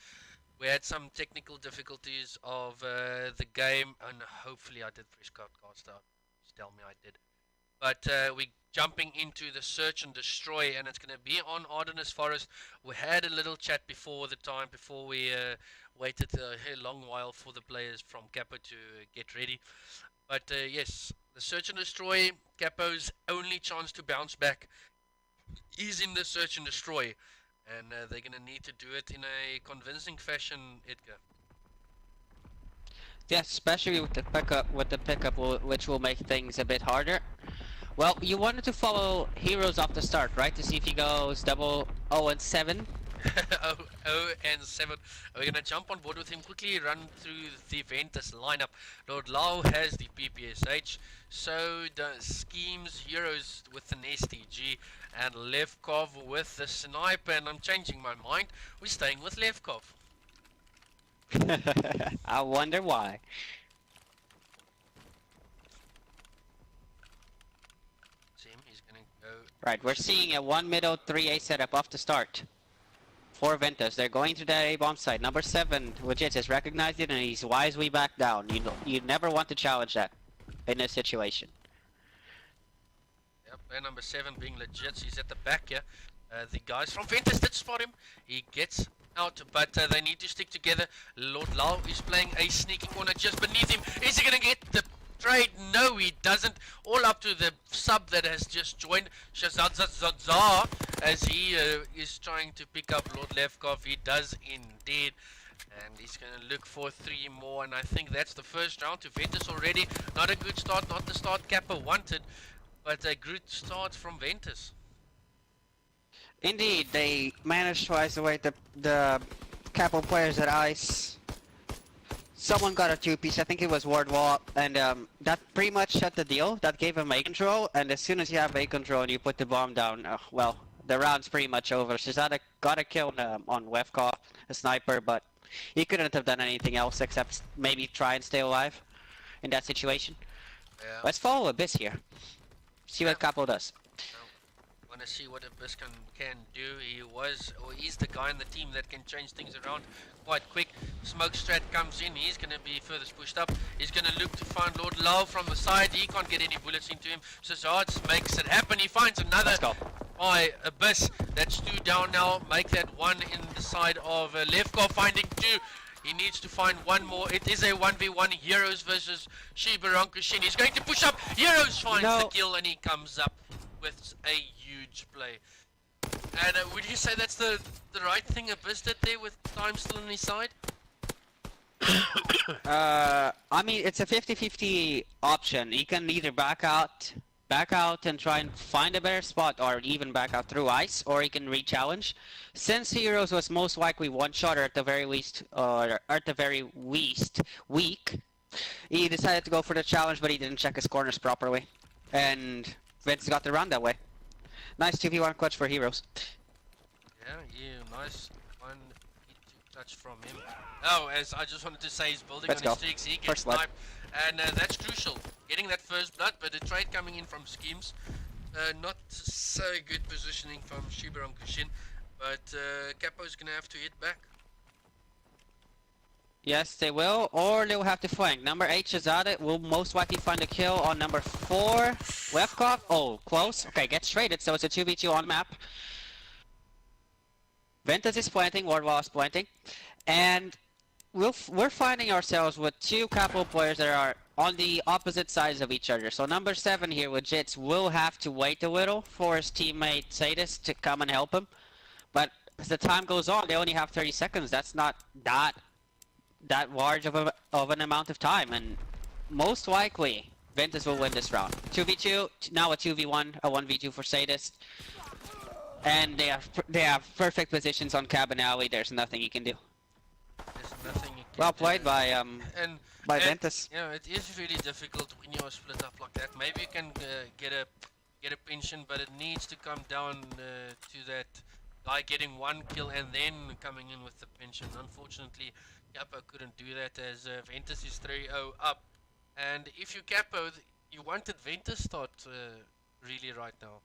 We had some technical difficulties of the game, and hopefully I did press cast out. Just tell me I did. But we're jumping into the search and destroy, and it's going to be on Ardennes Forest. We had a little chat before the time, before we waited a long while for the players from Capo to get ready. But yes, the search and destroy, Capo's only chance to bounce back is in the search and destroy, and they're going to need to do it in a convincing fashion, Edgar. Yes, especially with the pickup, which will make things a bit harder. Well, you wanted to follow Heroes off the start, right? To see if he goes double 0 and 7. 0 and 7. We're going to jump on board with him, quickly run through the Ventus lineup. Lord Lau has the PPSH, so does Schemes, Heroes with an STG, and Levkov with the sniper. And I'm changing my mind, we're staying with Levkov. I wonder why. See him, he's going to go. Right, we're seeing a 1 middle 3A setup off the start. For Ventus, they're going to the A bomb site. Number 7, Legit, has recognized it and he's wisely back down. You never want to challenge that in this situation. Yep, player number 7 being Legit, he's at the back here. The guys from Ventus did spot him. He gets out, but they need to stick together. Lord Lau is playing a sneaky corner just beneath him. Is he going to get the trade? No, he doesn't. All up to the sub that has just joined, Shazadzadzadzar, as he is trying to pick up Lord Levkov. He does indeed. And he's going to look for 3 more, and I think that's the first round to Ventus already. Not a good start, not the start Capo wanted, but a good start from Ventus. Indeed, they managed to isolate the Capo players at ice. Someone got a 2-piece, I think it was Wardwall, and that pretty much shut the deal. That gave him A control, and as soon as you have A control and you put the bomb down, well, the round's pretty much over. Shazada got a kill on Wefkov, a sniper, but he couldn't have done anything else except maybe try and stay alive in that situation. Yeah. Let's follow Abyss here. See what Capo does. Want to see what Abyss can do. He's the guy in the team that can change things around quite quick. Smoke Strat comes in, he's going to be furthest pushed up. He's going to look to find Lord Lau from the side. He can't get any bullets into him. Shazards makes it happen. He finds another by Abyss. That's 2 down now. Make that 1 in the side of Levkov, finding 2. He needs to find 1 more. It is a 1v1 Heroes versus Shibarankushin. He's going to push up. Heroes finds the kill and he comes up with a huge play. And would you say that's the right thing Abyss did there with time still on his side? I mean, it's a 50-50 option. He can either back out and try and find a better spot, or even back out through ice, or he can re-challenge. Since Heroes was most likely one-shot, or at the very least, weak, he decided to go for the challenge, but he didn't check his corners properly. And Vince got the round that way. Nice 2v1 clutch for Heroes. Yeah, nice 1 touch from him. Oh, as I just wanted to say, he's building on his streaks. He gets sniped, and that's crucial. Getting that first blood, but a trade coming in from Schemes. Not so good positioning from Shibarankushin, but Capo's gonna have to hit back. Yes, they will, or they will have to flank. Number 8, Shazada, will most likely find a kill on number 4, Levkov. Oh, close. Okay, gets traded, so it's a 2v2 on map. Ventus is planting, Wardwall is planting, and we're finding ourselves with 2 Capo players that are on the opposite sides of each other. So number 7 here with Jits will have to wait a little for his teammate Sadis to come and help him. But as the time goes on, they only have 30 seconds. That's not that large of an amount of time, and most likely Ventus will win this round. 2v2, now a 2v1, a 1v2 for Sadist. And they have perfect positions on Cabin Alley. There's nothing you can do. There's nothing you can well do. played by Ventus. Yeah, it is really difficult when you're split up like that. Maybe you can get a pension, but it needs to come down to that guy getting 1 kill and then coming in with the pension. Unfortunately, Capo couldn't do that as Ventus is 3-0 up. And if you Capo, you wanted Ventus start really right now.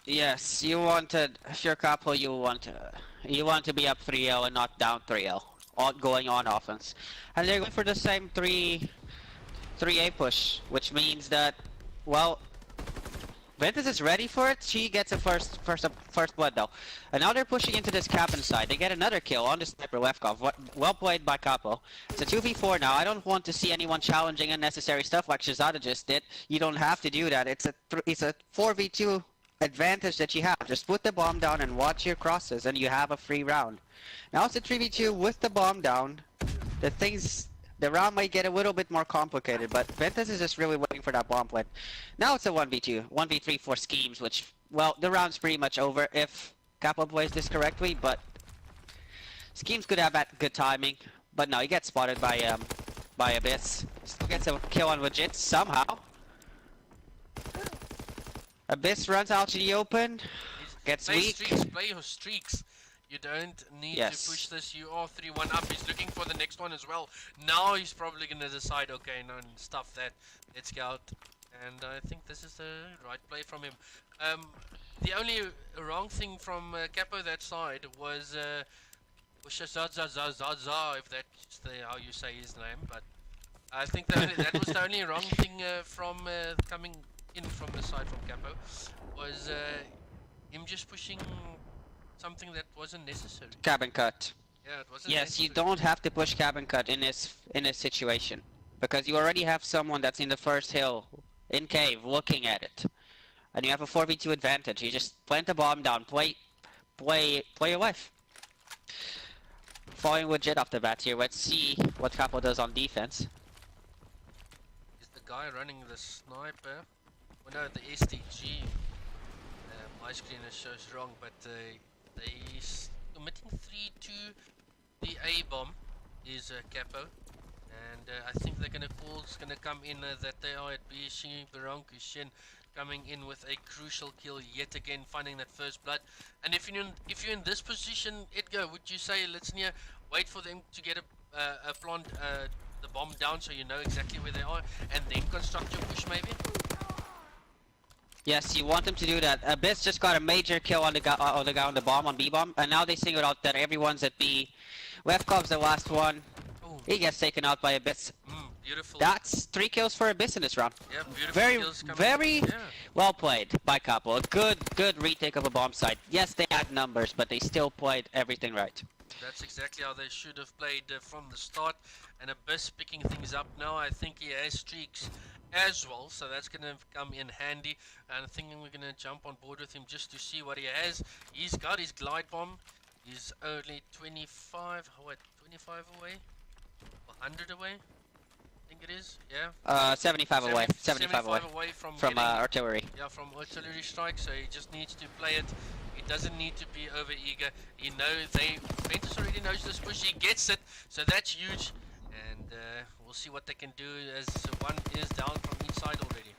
Yes, you wanted, if you're Capo, you want to be up 3-0 and not down 3-0. Going on offense. And they're going for the same 3A push, which means that, well, Ventus is ready for it. She gets a first blood though. And now they're pushing into this cabin side. They get another kill on the sniper Lefkov. Well played by Capo. It's a 2v4 now. I don't want to see anyone challenging unnecessary stuff like Shazada just did. You don't have to do that. It's a 4v2 advantage that you have. Just put the bomb down and watch your crosses and you have a free round. Now it's a 3v2 with the bomb down. The round might get a little bit more complicated, but Ventus is just really waiting for that bomb plant. Now it's a 1v2, 1v3 for schemes, which, well, the round's pretty much over if Capo plays this correctly, but schemes could have that good timing. But no, he gets spotted by Abyss. Still gets a kill on Legit somehow. Abyss runs out to the open, gets Play weak. streaks, play your streaks. You don't need to push this. You are 3-1 up. He's looking for the next one as well. Now he's probably going to decide, okay, no, stuff that. Let's go out. And I think this is the right play from him. The only wrong thing from Capo that side was Zaza, if that's how you say his name. But I think that was the only wrong thing from coming in from the side from Capo. Was him just pushing something that wasn't necessary. Cabin cut. Yeah, it wasn't Yes, necessary. you don't have to push cabin cut in this situation because you already have someone that's in the first hill in cave looking at it, and you have a 4v2 advantage. You just plant the bomb down, play your life. Falling legit off the bat here. Let's see what Capo does on defense. Is the guy running the sniper? Well, no, the STG. My screen shows wrong, but he's committing 3 to the A bomb is Capo, and I think they're gonna come in that they are at B. Baranku Shin coming in with a crucial kill yet again, finding that first blood. And if you're in this position, Edgar, would you say let's wait for them to get a plant the bomb down so you know exactly where they are, and then construct your push maybe? Yes, you want them to do that. Abyss just got a major kill on the guy on the bomb on B bomb, and now they singled out that everyone's at B. Lefkov's the last one. Ooh. He gets taken out by Abyss. Beautiful. That's 3 kills for Abyss in this round. Yeah, beautiful. Very well played by Capo. A good retake of a bomb site. Yes, they had numbers, but they still played everything right. That's exactly how they should have played from the start. And Abyss picking things up now. I think he has streaks as well, so that's going to come in handy. And I think we're going to jump on board with him just to see what he has. He's got his glide bomb. He's only 25 away? 100 away? I think it is, yeah. 75 away. 75 away from artillery. Yeah, from artillery strike, so he just needs to play it. He doesn't need to be over eager. Ventus already knows this push, he gets it, so that's huge. And we'll see what they can do as one is down from each side already.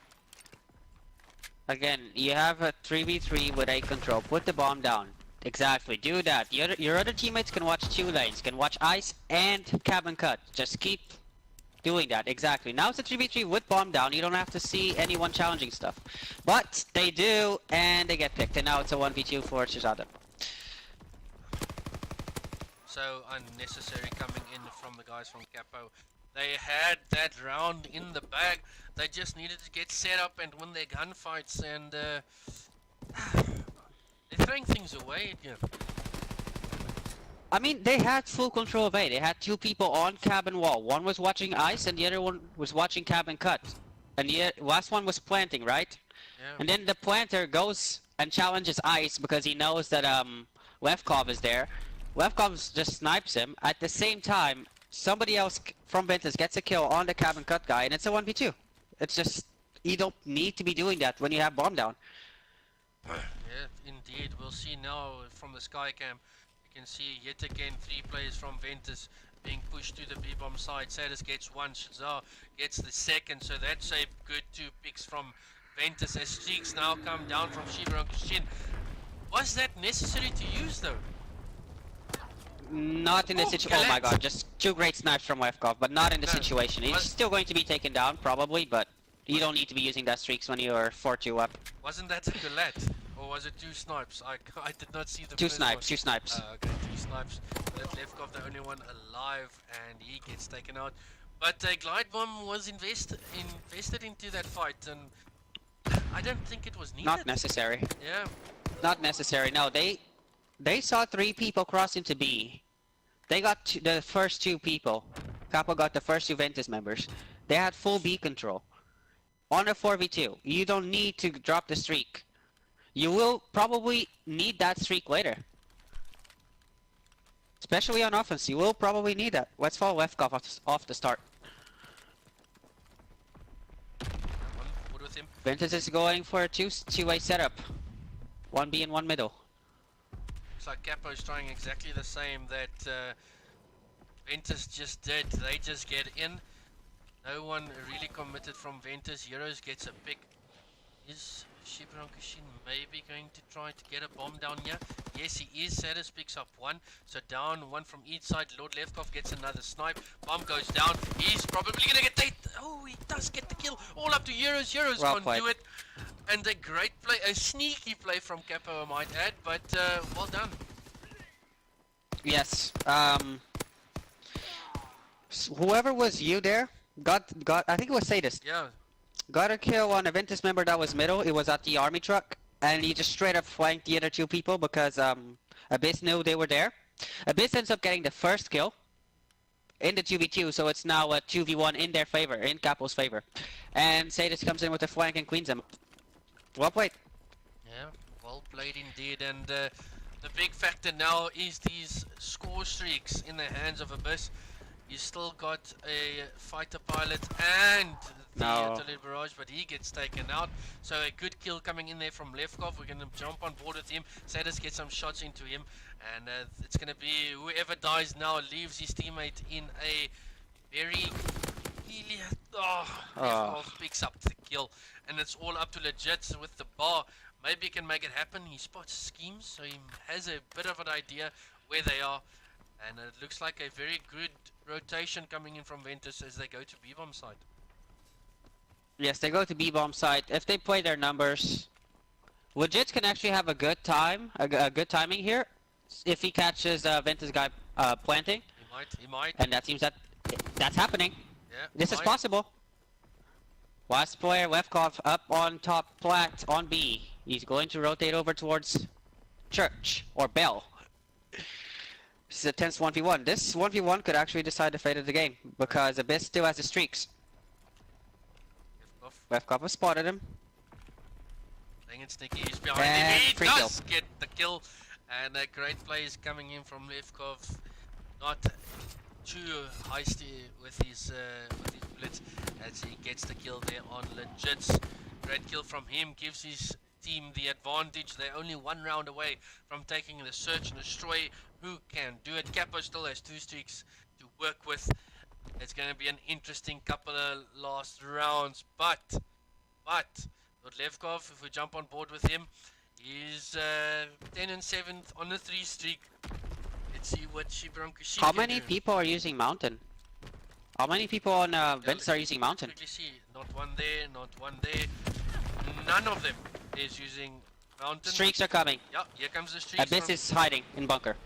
Again, you have a 3v3 with A control. Put the bomb down. Exactly, do that. Your other teammates can watch 2 lanes, can watch ice and cabin cut. Just keep doing that, exactly. Now it's a 3v3 with bomb down. You don't have to see anyone challenging stuff. But they do, and they get picked. And now it's a 1v2 for Shazada. So unnecessary coming in from the guys from Capo. They had that round in the bag. They just needed to get set up and win their gunfights, and they're throwing things away again. I mean, they had full control of A. They had 2 people on cabin wall. One was watching ice, and the other one was watching cabin cut. And the last one was planting, right? Yeah. And then the planter goes and challenges ice because he knows that Levkov is there. Levkov just snipes him. At the same time, somebody else from Ventus gets a kill on the cabin cut guy, and it's a 1v2. It's just, you don't need to be doing that when you have bomb down. Yeah, indeed. We'll see now from the sky cam. You can see yet again 3 players from Ventus being pushed to the B-bomb side. Sadis gets 1, Shazar gets the 2nd, so that's a good 2 picks from Ventus as streaks now come down from Shiva and Kushin. Was that necessary to use though? Not in the situation. Oh my god, just 2 great snipes from Levkov, but not in the situation. He's still going to be taken down, probably, but you don't need to be using that streaks when you're 4-2 up. Wasn't that a colette? Or was it 2 snipes? I did not see the Two first one. snipes, two snipes. Okay, 2 snipes. That Levkov, the only one alive, and he gets taken out. But Glide Bomb was invested into that fight, and I don't think it was needed. Not necessary. Yeah. Not necessary. No, they saw 3 people cross into B. They got the first 2 people. Capo got the first 2 Ventus members. They had full B control. On a 4v2, you don't need to drop the streak. You will probably need that streak later. Especially on offense, you will probably need that. Let's follow Lefkov off the start. What with him? Ventus is going for a two-way setup. 1B and 1 middle. Looks like Capo's trying exactly the same that Ventus just did. They just get in. No one really committed from Ventus. Heroes gets a pick. Is Shibran Kushin maybe going to try to get a bomb down here? Yes, he is. Sadis picks up 1. So down 1 from each side. Lord Levkov gets another snipe. Bomb goes down. He's probably going to get taken. Oh, he does get the kill. All up to Heroes. Heroes Well can't played. do it. And a great play. A sneaky play from Capo, I might add. But well done. Yes. Whoever was you there got. I think it was Sadist. Yeah. Got a kill on a Ventus member that was middle. It was at the army truck, and he just straight up flanked the other 2 people because Abyss knew they were there. Abyss ends up getting the first kill in the 2v2, so it's now a 2v1 in their favor, in Capo's favor. And Sadist comes in with a flank and queens him. Well played. Yeah, well played indeed. And the big factor now is these score streaks in the hands of Abyss. You still got a fighter pilot and the artillery barrage, but he gets taken out. So a good kill coming in there from Levkov. We're going to jump on board with him. Sadis gets some shots into him. And it's going to be whoever dies now leaves his teammate in a very... Levkov picks up the kill. And it's all up to Legit with the bar. Maybe he can make it happen. He spots schemes, so he has a bit of an idea where they are. And it looks like a very good rotation coming in from Ventus as they go to B-bomb side. Yes, they go to B-bomb site. If they play their numbers, Legit can actually have a good time, a good timing here. If he catches Ventus guy planting. He might. And that seems that's happening. Yeah. This is possible. Last player, Levkov, up on top plat on B. He's going to rotate over towards Church or Bell. This is a tense 1v1. This 1v1 could actually decide the fate of the game because Abyss still has the streaks. Levkov has spotted him. Playing it sneaky, he's behind And him. He free does get the kill. And a great play is coming in from Levkov. Not too hasty with his bullets as he gets the kill there on Legits. Great kill from him, gives his team the advantage. They're only 1 round away from taking the search and destroy. Who can do it? Capo still has 2 streaks to work with. It's going to be an interesting couple of last rounds, but Lord Levkov, if we jump on board with him, he's 10 and 7th on the 3 streak. Let's see what Shibran Kushi How can many do. people are using Mountain? How many people on Ventus are using Mountain? Quickly see, not one there, not one there. None of them is using Mountain. Streaks are coming. Yeah, here comes the streaks. Abyss is hiding in bunker.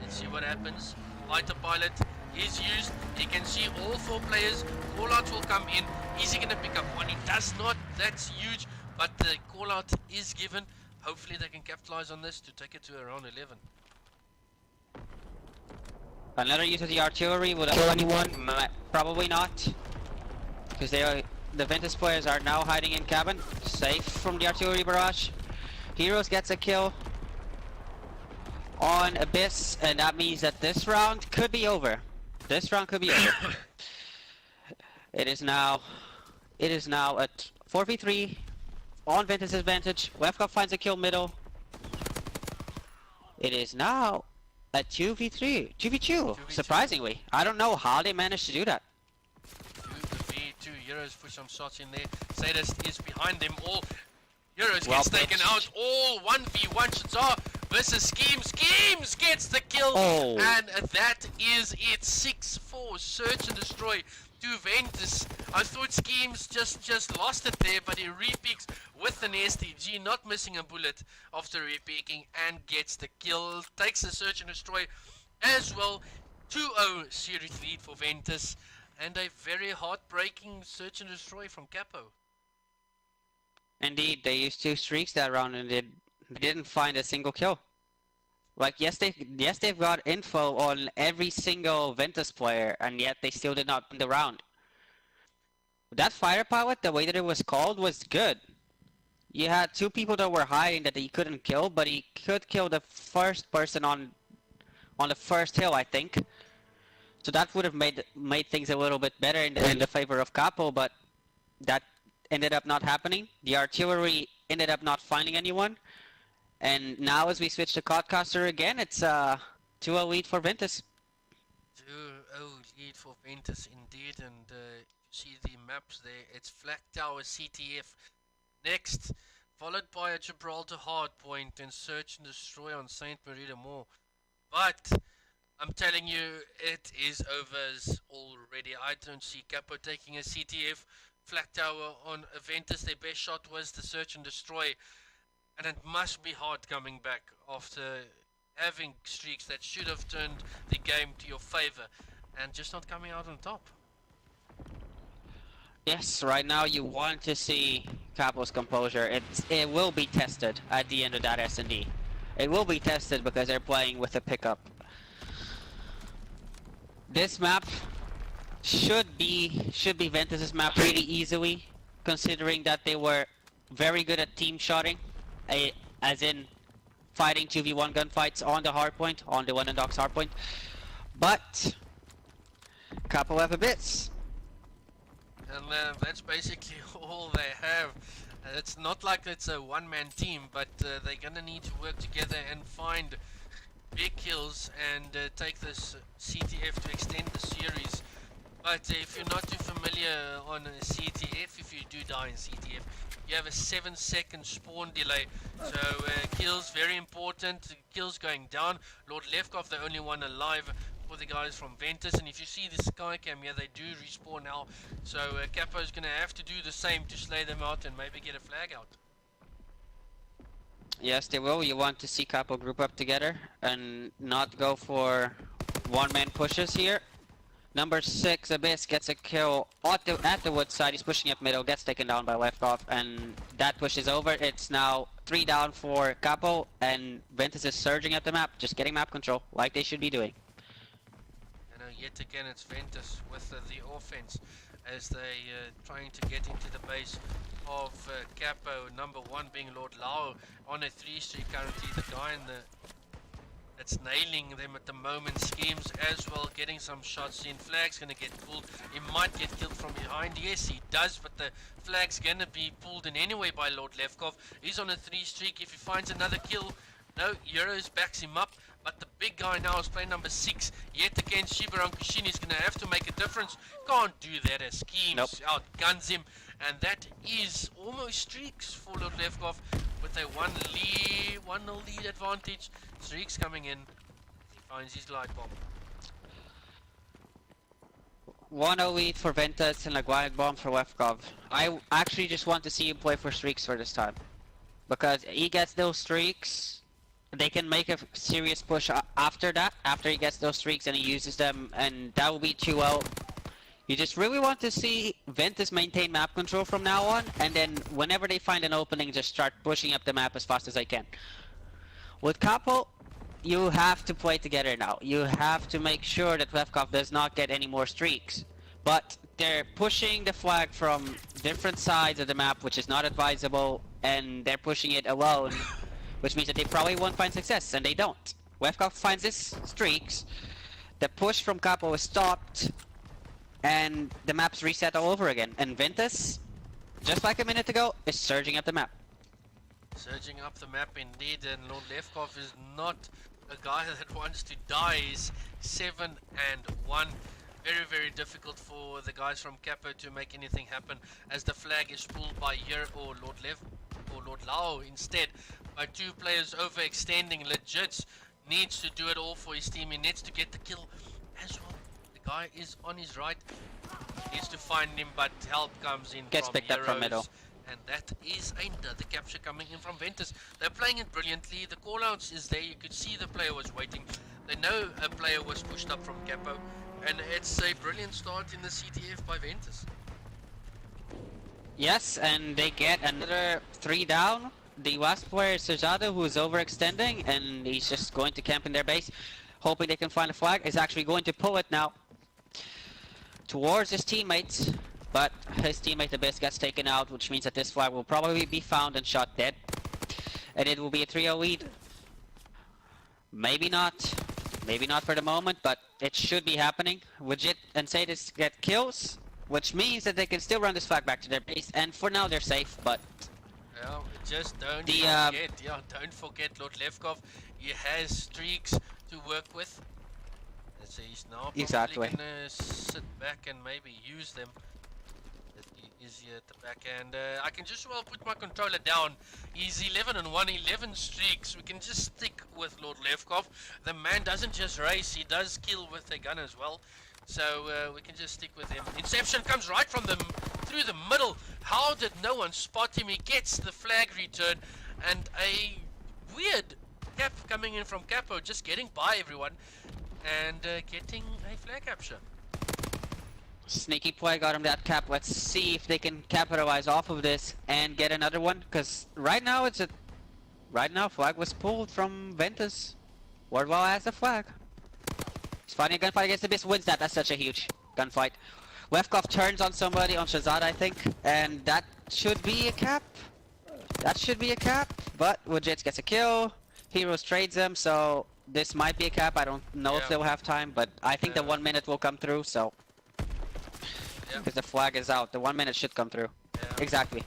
Let's see what happens. Fighter pilot is used. He can see all 4 players. Callouts will come in. Is he going to pick up 1? He does not. That's huge. But the callout is given. Hopefully they can capitalize on this to take it to around 11. Another use of the artillery, will that kill anyone? Probably not. Because the Ventus players are now hiding in cabin. Safe from the artillery barrage. Heroes gets a kill on Abyss, and that means that this round could be over. This round could be over. It is now at 4v3 on Ventus' advantage. Levkov finds a kill middle. It is now a 2v3, 2v2, surprisingly. I don't know how they managed to do that. 2v2, Heroes push some shots in there. Sadist is behind them all. Heroes Well gets taken pitched. out. All 1v1 shots are versus Schemes. Schemes gets the kill. Oh. And that is it. 6-4. Search and destroy. to Ventus. I thought Schemes just lost it there, but he repeaks with an STG, not missing a bullet after repeaking, and gets the kill. Takes the search and destroy as well. 2-0 series lead for Ventus, and a very heartbreaking search and destroy from Capo. Indeed, they used 2 streaks that round and they didn't find a single kill. Like, they've got info on every single Ventus player, and yet they still did not win the round. That fire pilot, the way that it was called, was good. You had 2 people that were hiding that he couldn't kill, but he could kill the first person on the first hill, I think. So that would have made things a little bit better in the favor of Capo, but that ended up not happening. The artillery ended up not finding anyone. And now as we switch to Codcaster again, it's 2-0 lead for Ventus. 2-0 lead for Ventus indeed, and you see the maps there. It's Flag Tower CTF next, followed by a Gibraltar Hardpoint and Search and Destroy on Saint Marie de Moor. But I'm telling you, it is overs already. I don't see Capo taking a CTF. Flag Tower on Ventus, their best shot was the Search and Destroy. And it must be hard coming back after having streaks that should have turned the game to your favor and just not coming out on top. Yes, right now you want to see Capo's composure. It will be tested at the end of that S&D. It will be tested because they're playing with a pickup. This map should be Ventus's map pretty easily, considering that they were very good at team shotting. As in fighting 2v1 gunfights on the hardpoint, on the London Docks hardpoint. But Capo have a bits. And that's basically all they have. It's not like it's a one-man team, but they're gonna need to work together and find big kills and take this CTF to extend the series. But if you're not too familiar on CTF, if you do die in CTF, you have a 7-second spawn delay, so kills very important. Kills going down. Lord Levkov, the only one alive for the guys from Ventus, and if you see the Skycam here, they do respawn now, so Capo is going to have to do the same to slay them out and maybe get a flag out. Yes, they will. You want to see Capo group up together and not go for one-man pushes here. Number 6, Abyss, gets a kill at the wood side. He's pushing up middle, gets taken down by Levkov, and that push is over. It's now 3 down for Capo, and Ventus is surging at the map, just getting map control, like they should be doing. And yet again it's Ventus with the offense, as they trying to get into the base of Capo. Number 1 being Lord Lau on a 3-streak currently, the guy in the that's nailing them at the moment. Schemes as well, getting some shots in. Flag's gonna get pulled. He might get killed from behind. Yes, he does, but the flag's gonna be pulled in anyway by Lord Levkov. He's on a 3-streak. If he finds another kill, no, Euros backs him up. But the big guy now is playing number 6. Yet again, Shibaran Kushin is gonna have to make a difference. Can't do that as Schemes outguns him. And that is almost streaks for Lord Levkov with a 1-0 lead advantage. Streaks coming in. He finds his light bomb. 1-0 lead for Ventus and a glide bomb for Levkov. I actually just want to see him play for streaks for this time. Because he gets those streaks, they can make a serious push after that, after he gets those streaks and he uses them, and that will be 2-0. You just really want to see Ventus maintain map control from now on, and then whenever they find an opening, just start pushing up the map as fast as they can. With Capo, you have to play together now. You have to make sure that Levkov does not get any more streaks. But they're pushing the flag from different sides of the map, which is not advisable, and they're pushing it alone, which means that they probably won't find success, and they don't. Levkov finds his streaks, the push from Capo is stopped, and the map's reset all over again. And Ventus, just like a minute ago, is surging up the map. Surging up the map indeed, and Lord Levkov is not a guy that wants to die. He's 7-1. Very, very difficult for the guys from Capo to make anything happen, as the flag is pulled by Yer or Lord Lev or Lord Lao instead. By 2 players overextending. Legit needs to do it all for his team. He needs to get the kill as well. The Guy is on his right. Needs to find him, but help comes in Gets from picked up from middle. Heroes. And that is another capture coming in from Ventus. They're playing it brilliantly. The call-outs is there. You could see the player was waiting. They know a player was pushed up from Capo. And it's a brilliant start in the CTF by Ventus. Yes, and they get another 3 down. The Wasp player is Sajada, who is overextending, and he's just going to camp in their base, hoping they can find a flag. Is actually going to pull it now towards his teammates, but his teammate Abyss gets taken out, which means that this flag will probably be found and shot dead. And it will be a 3-0 lead. Maybe not for the moment, but it should be happening. Legit and Sadis get kills, which means that they can still run this flag back to their base, and for now they're safe, but... Yeah, just don't forget, don't forget Lord Levkov, he has streaks to work with. So he's now probably gonna sit back and maybe use them. It's easier at the back, and I can just well put my controller down. He's 11 and 1, 11 streaks. We can just stick with Lord Levkov. The man doesn't just race, he does kill with a gun as well. So we can just stick with him. Inception comes right from them through the middle. How did no one spot him? He gets the flag return, and a weird cap coming in from Capo, just getting by everyone and getting a flag capture. Sneaky play got him that cap. Let's see if they can capitalize off of this and get another one, because right now flag was pulled from Ventus. Wardwell has the flag. He's fighting a gunfight against Abyss, wins that. That's such a huge gunfight. Levkov turns on somebody, on Shazad I think, and that should be a cap. That should be a cap, but Legit gets a kill. Heroes trades them, so this might be a cap. I don't know if they'll have time, but I think the 1 minute will come through, so... Because the flag is out, the 1 minute should come through. Exactly.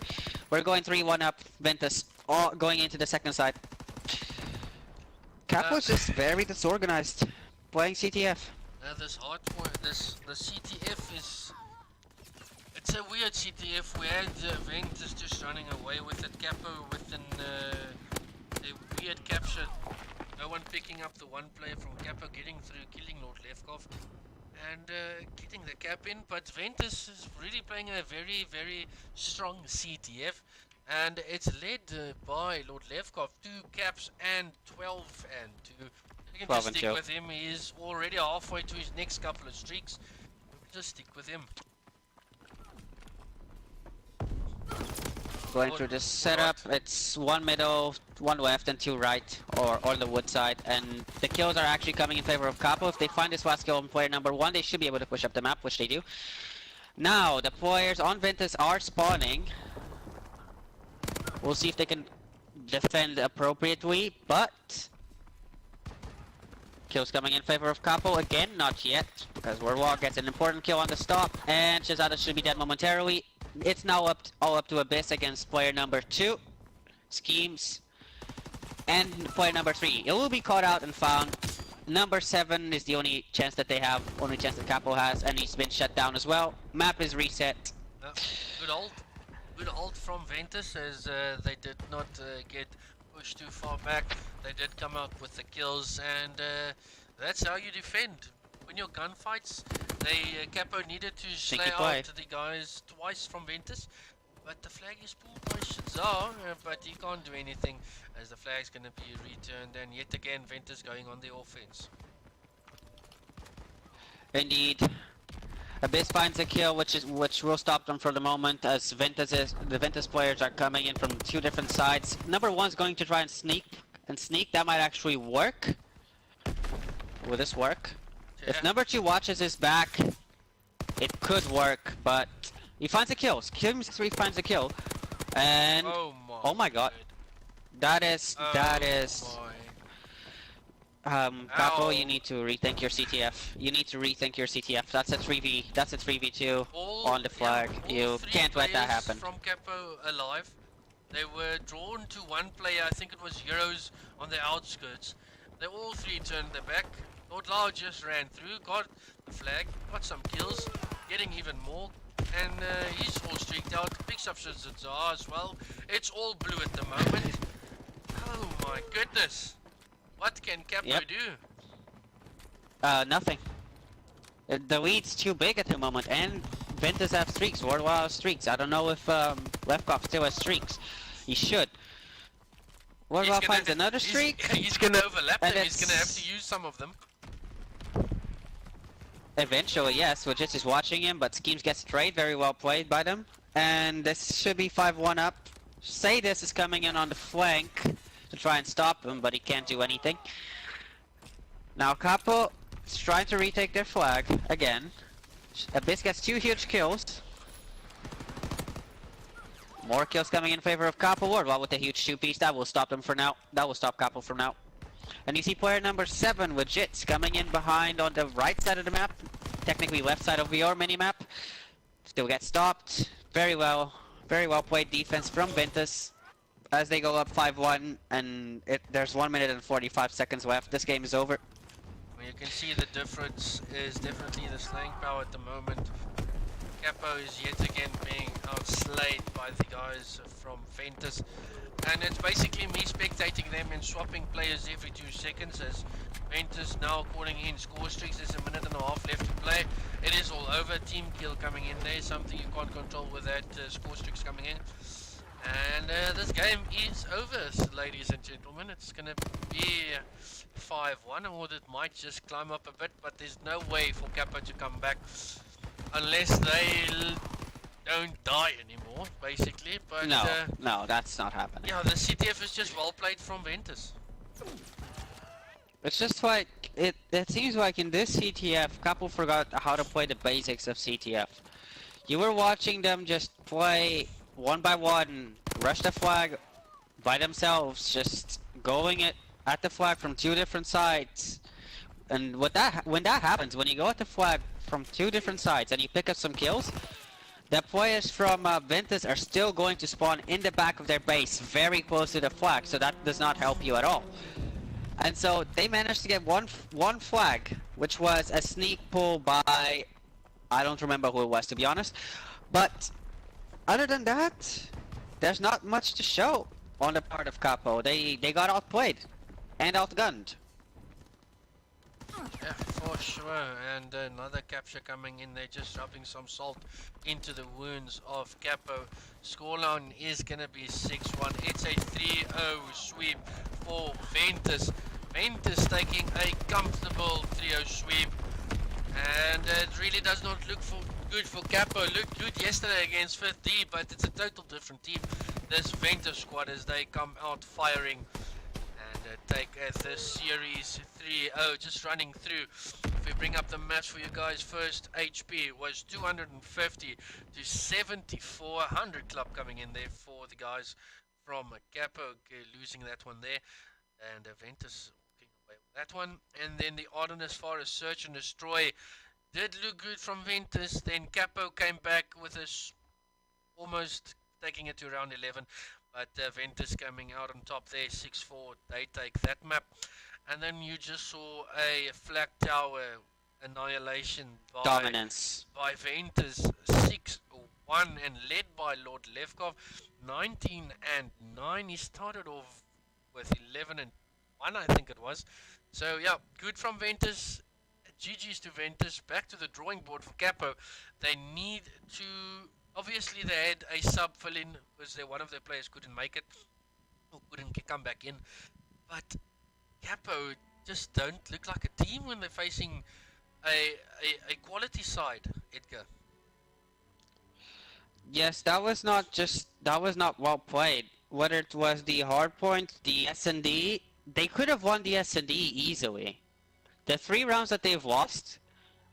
We're going 3-1 up, Ventus, all going into the second side. Capo's just very disorganized, playing CTF. This hardcore, the CTF is... It's a weird CTF. We had Ventus just running away with it. Capo with a weird capture. No one picking up the one player from Capo, getting through, killing Lord Levkov, and getting the cap in. But Ventus is really playing a very, very strong CTF. And it's led by Lord Levkov, 2 caps and 12 and 2. You can just stick with him. He is already halfway to his next couple of streaks. Just stick with him. Going through this setup, it's 1 middle, 1 left, and 2 right, or on the wood side. And the kills are actually coming in favor of Capo. If they find this last kill on player number 1, they should be able to push up the map, which they do. Now, the players on Ventus are spawning. We'll see if they can defend appropriately, but... Kills coming in favor of Capo again, not yet, because Warlock gets an important kill on the stop, and Shazada should be dead momentarily. It's now all up to Abyss against player number 2, Schemes, and player number 3. It will be caught out and found. Number 7 is the only chance that they have, only chance that Capo has, and he's been shut down as well. Map is reset. Good ult from Ventus, as they did not get pushed too far back. They did come out with the kills, and that's how you defend. When your gunfights, Capo needed to slay out the guys twice from Ventus, but the flag is pulled by Shazar, but he can't do anything as the flag's going to be returned, and yet again Ventus going on the offense. Indeed. Abyss finds a kill, which will stop them for the moment, as the Ventus players are coming in from 2 different sides. Number 1's going to try and sneak. That might actually work. Will this work? Yeah. If number 2 watches his back, it could work, but he finds a kill. Schemes 3 finds a kill, and oh my god, that is. Capo, you need to rethink your CTF. That's a 3v2 on the flag. You can't let that happen. From Capo alive. They were drawn to 1 player, I think it was Heroes on the outskirts. They all 3 turned their back. Lord Lau just ran through, got the flag, got some kills, getting even more, and he's all streaked out, picks up Shazar as well. It's all blue at the moment. Oh my goodness. What can Capo do? Nothing. The lead's too big at the moment, and Ventus have streaks, worldwide have streaks. I don't know if Lefkoff still has streaks. He should. He's Worldwide gonna finds another streak, he's gonna overlap and them. He's gonna have to it's use some of them. eventually, yes. We're just watching him, but Schemes gets trade. Very well played by them. And this should be 5-1 up. Sadis is coming in on the flank to try and stop him, but he can't do anything. Now Capo is trying to retake their flag again. Abyss gets 2 huge kills. More kills coming in favor of Capo Worldwide with a huge 2-piece. That will stop them for now. That will stop Capo for now. And you see player number 7 with Jits coming in behind on the right side of the map. Technically left side of your mini-map. Still gets stopped. Very well played defense from Ventus. As they go up 5-1 and there's 1 minute and 45 seconds left. This game is over. Well, you can see the difference is definitely the slaying power at the moment. Capo is yet again being outslayed by the guys from Ventus. And it's basically me spectating them and swapping players every 2 seconds as Ventus now calling in score streaks. There's a minute and a half left to play. It is all over. Team kill coming in there. Something you can't control with that score streaks coming in. And this game is over, ladies and gentlemen. It's going to be 5-1, or it might just climb up a bit, but there's no way for Capo to come back unless they don't die anymore, basically. But no, that's not happening. yeah, the CTF is just well played from Ventus. It's just like it seems like in this CTF, Capo forgot how to play the basics of CTF. You were watching them just play one by one, rush the flag by themselves, just going at the flag from 2 different sides. And when that happens, when you go at the flag from 2 different sides and you pick up some kills, the players from Ventus are still going to spawn in the back of their base, very close to the flag, so that does not help you at all. And so they managed to get one flag, which was a sneak pull by, I don't remember who it was to be honest, but other than that, there's not much to show on the part of Capo. They got outplayed and outgunned. Yeah, for sure. And another capture coming in there, just dropping some salt into the wounds of Capo. Scoreline is going to be 6-1. It's a 3-0 sweep for Ventus. Ventus taking a comfortable 3-0 sweep. And it really does not look good for Capo. Looked good yesterday against 5th D, but it's a total different team. This Ventus squad as they come out firing and take this series 3-0. Just running through. If we bring up the match for you guys, first HP was 250 to 7400 club coming in there for the guys from Capo, losing that one there. And Ventus walking away with that one. And then the Arden as far as search and destroy did look good from Ventus. Then Capo came back with us almost taking it to round 11. But Ventus coming out on top there, 6-4. They take that map. And then you just saw a flag tower annihilation Dominance by Ventus, 6-1, and led by Lord Levkov, 19-9. He started off with 11-1, I think it was. So yeah, good from Ventus. GG's to Ventus. Back to the drawing board for Capo. They need to. Obviously, they had a sub fill in because one of their players couldn't make it or couldn't come back in. But Capo just don't look like a team when they're facing a quality side, Edgar. Yes, that was not well played. Whether it was the hardpoint, the S&D, they could have won the S&D easily. The 3 rounds that they've lost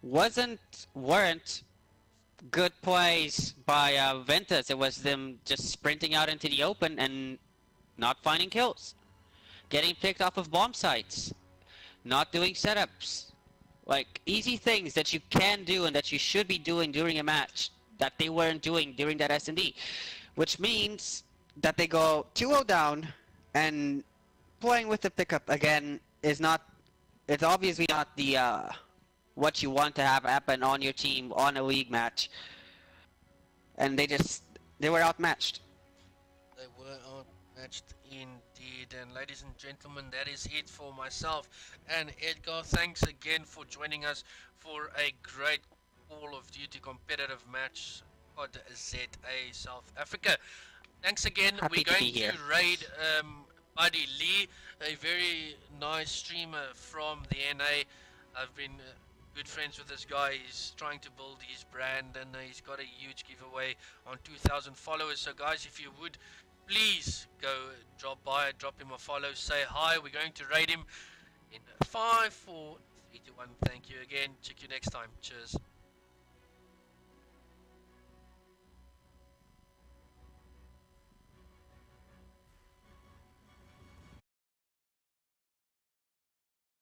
weren't good plays by Ventus. It was them just sprinting out into the open and not finding kills, getting picked off of bomb sites, not doing setups, like easy things that you can do and that you should be doing during a match that they weren't doing during that S&D, which means that they go 2-0 down, and playing with the pickup again is not. It's obviously not the what you want to have happen on your team on a league match, and they were outmatched. They were outmatched Indeed, and ladies and gentlemen, that is it for myself and Edgar. Thanks again for joining us for a great Call of Duty competitive match on ZA South Africa. Thanks again. We're Happy to going be to here. raid Buddy Lee, a very nice streamer from the NA. I've been good friends with this guy. He's trying to build his brand and he's got a huge giveaway on 2,000 followers. So, guys, if you would please go drop by, drop him a follow, say hi. We're going to raid him in 5, 4, 3, 2, 1. Thank you again. Check you next time. Cheers.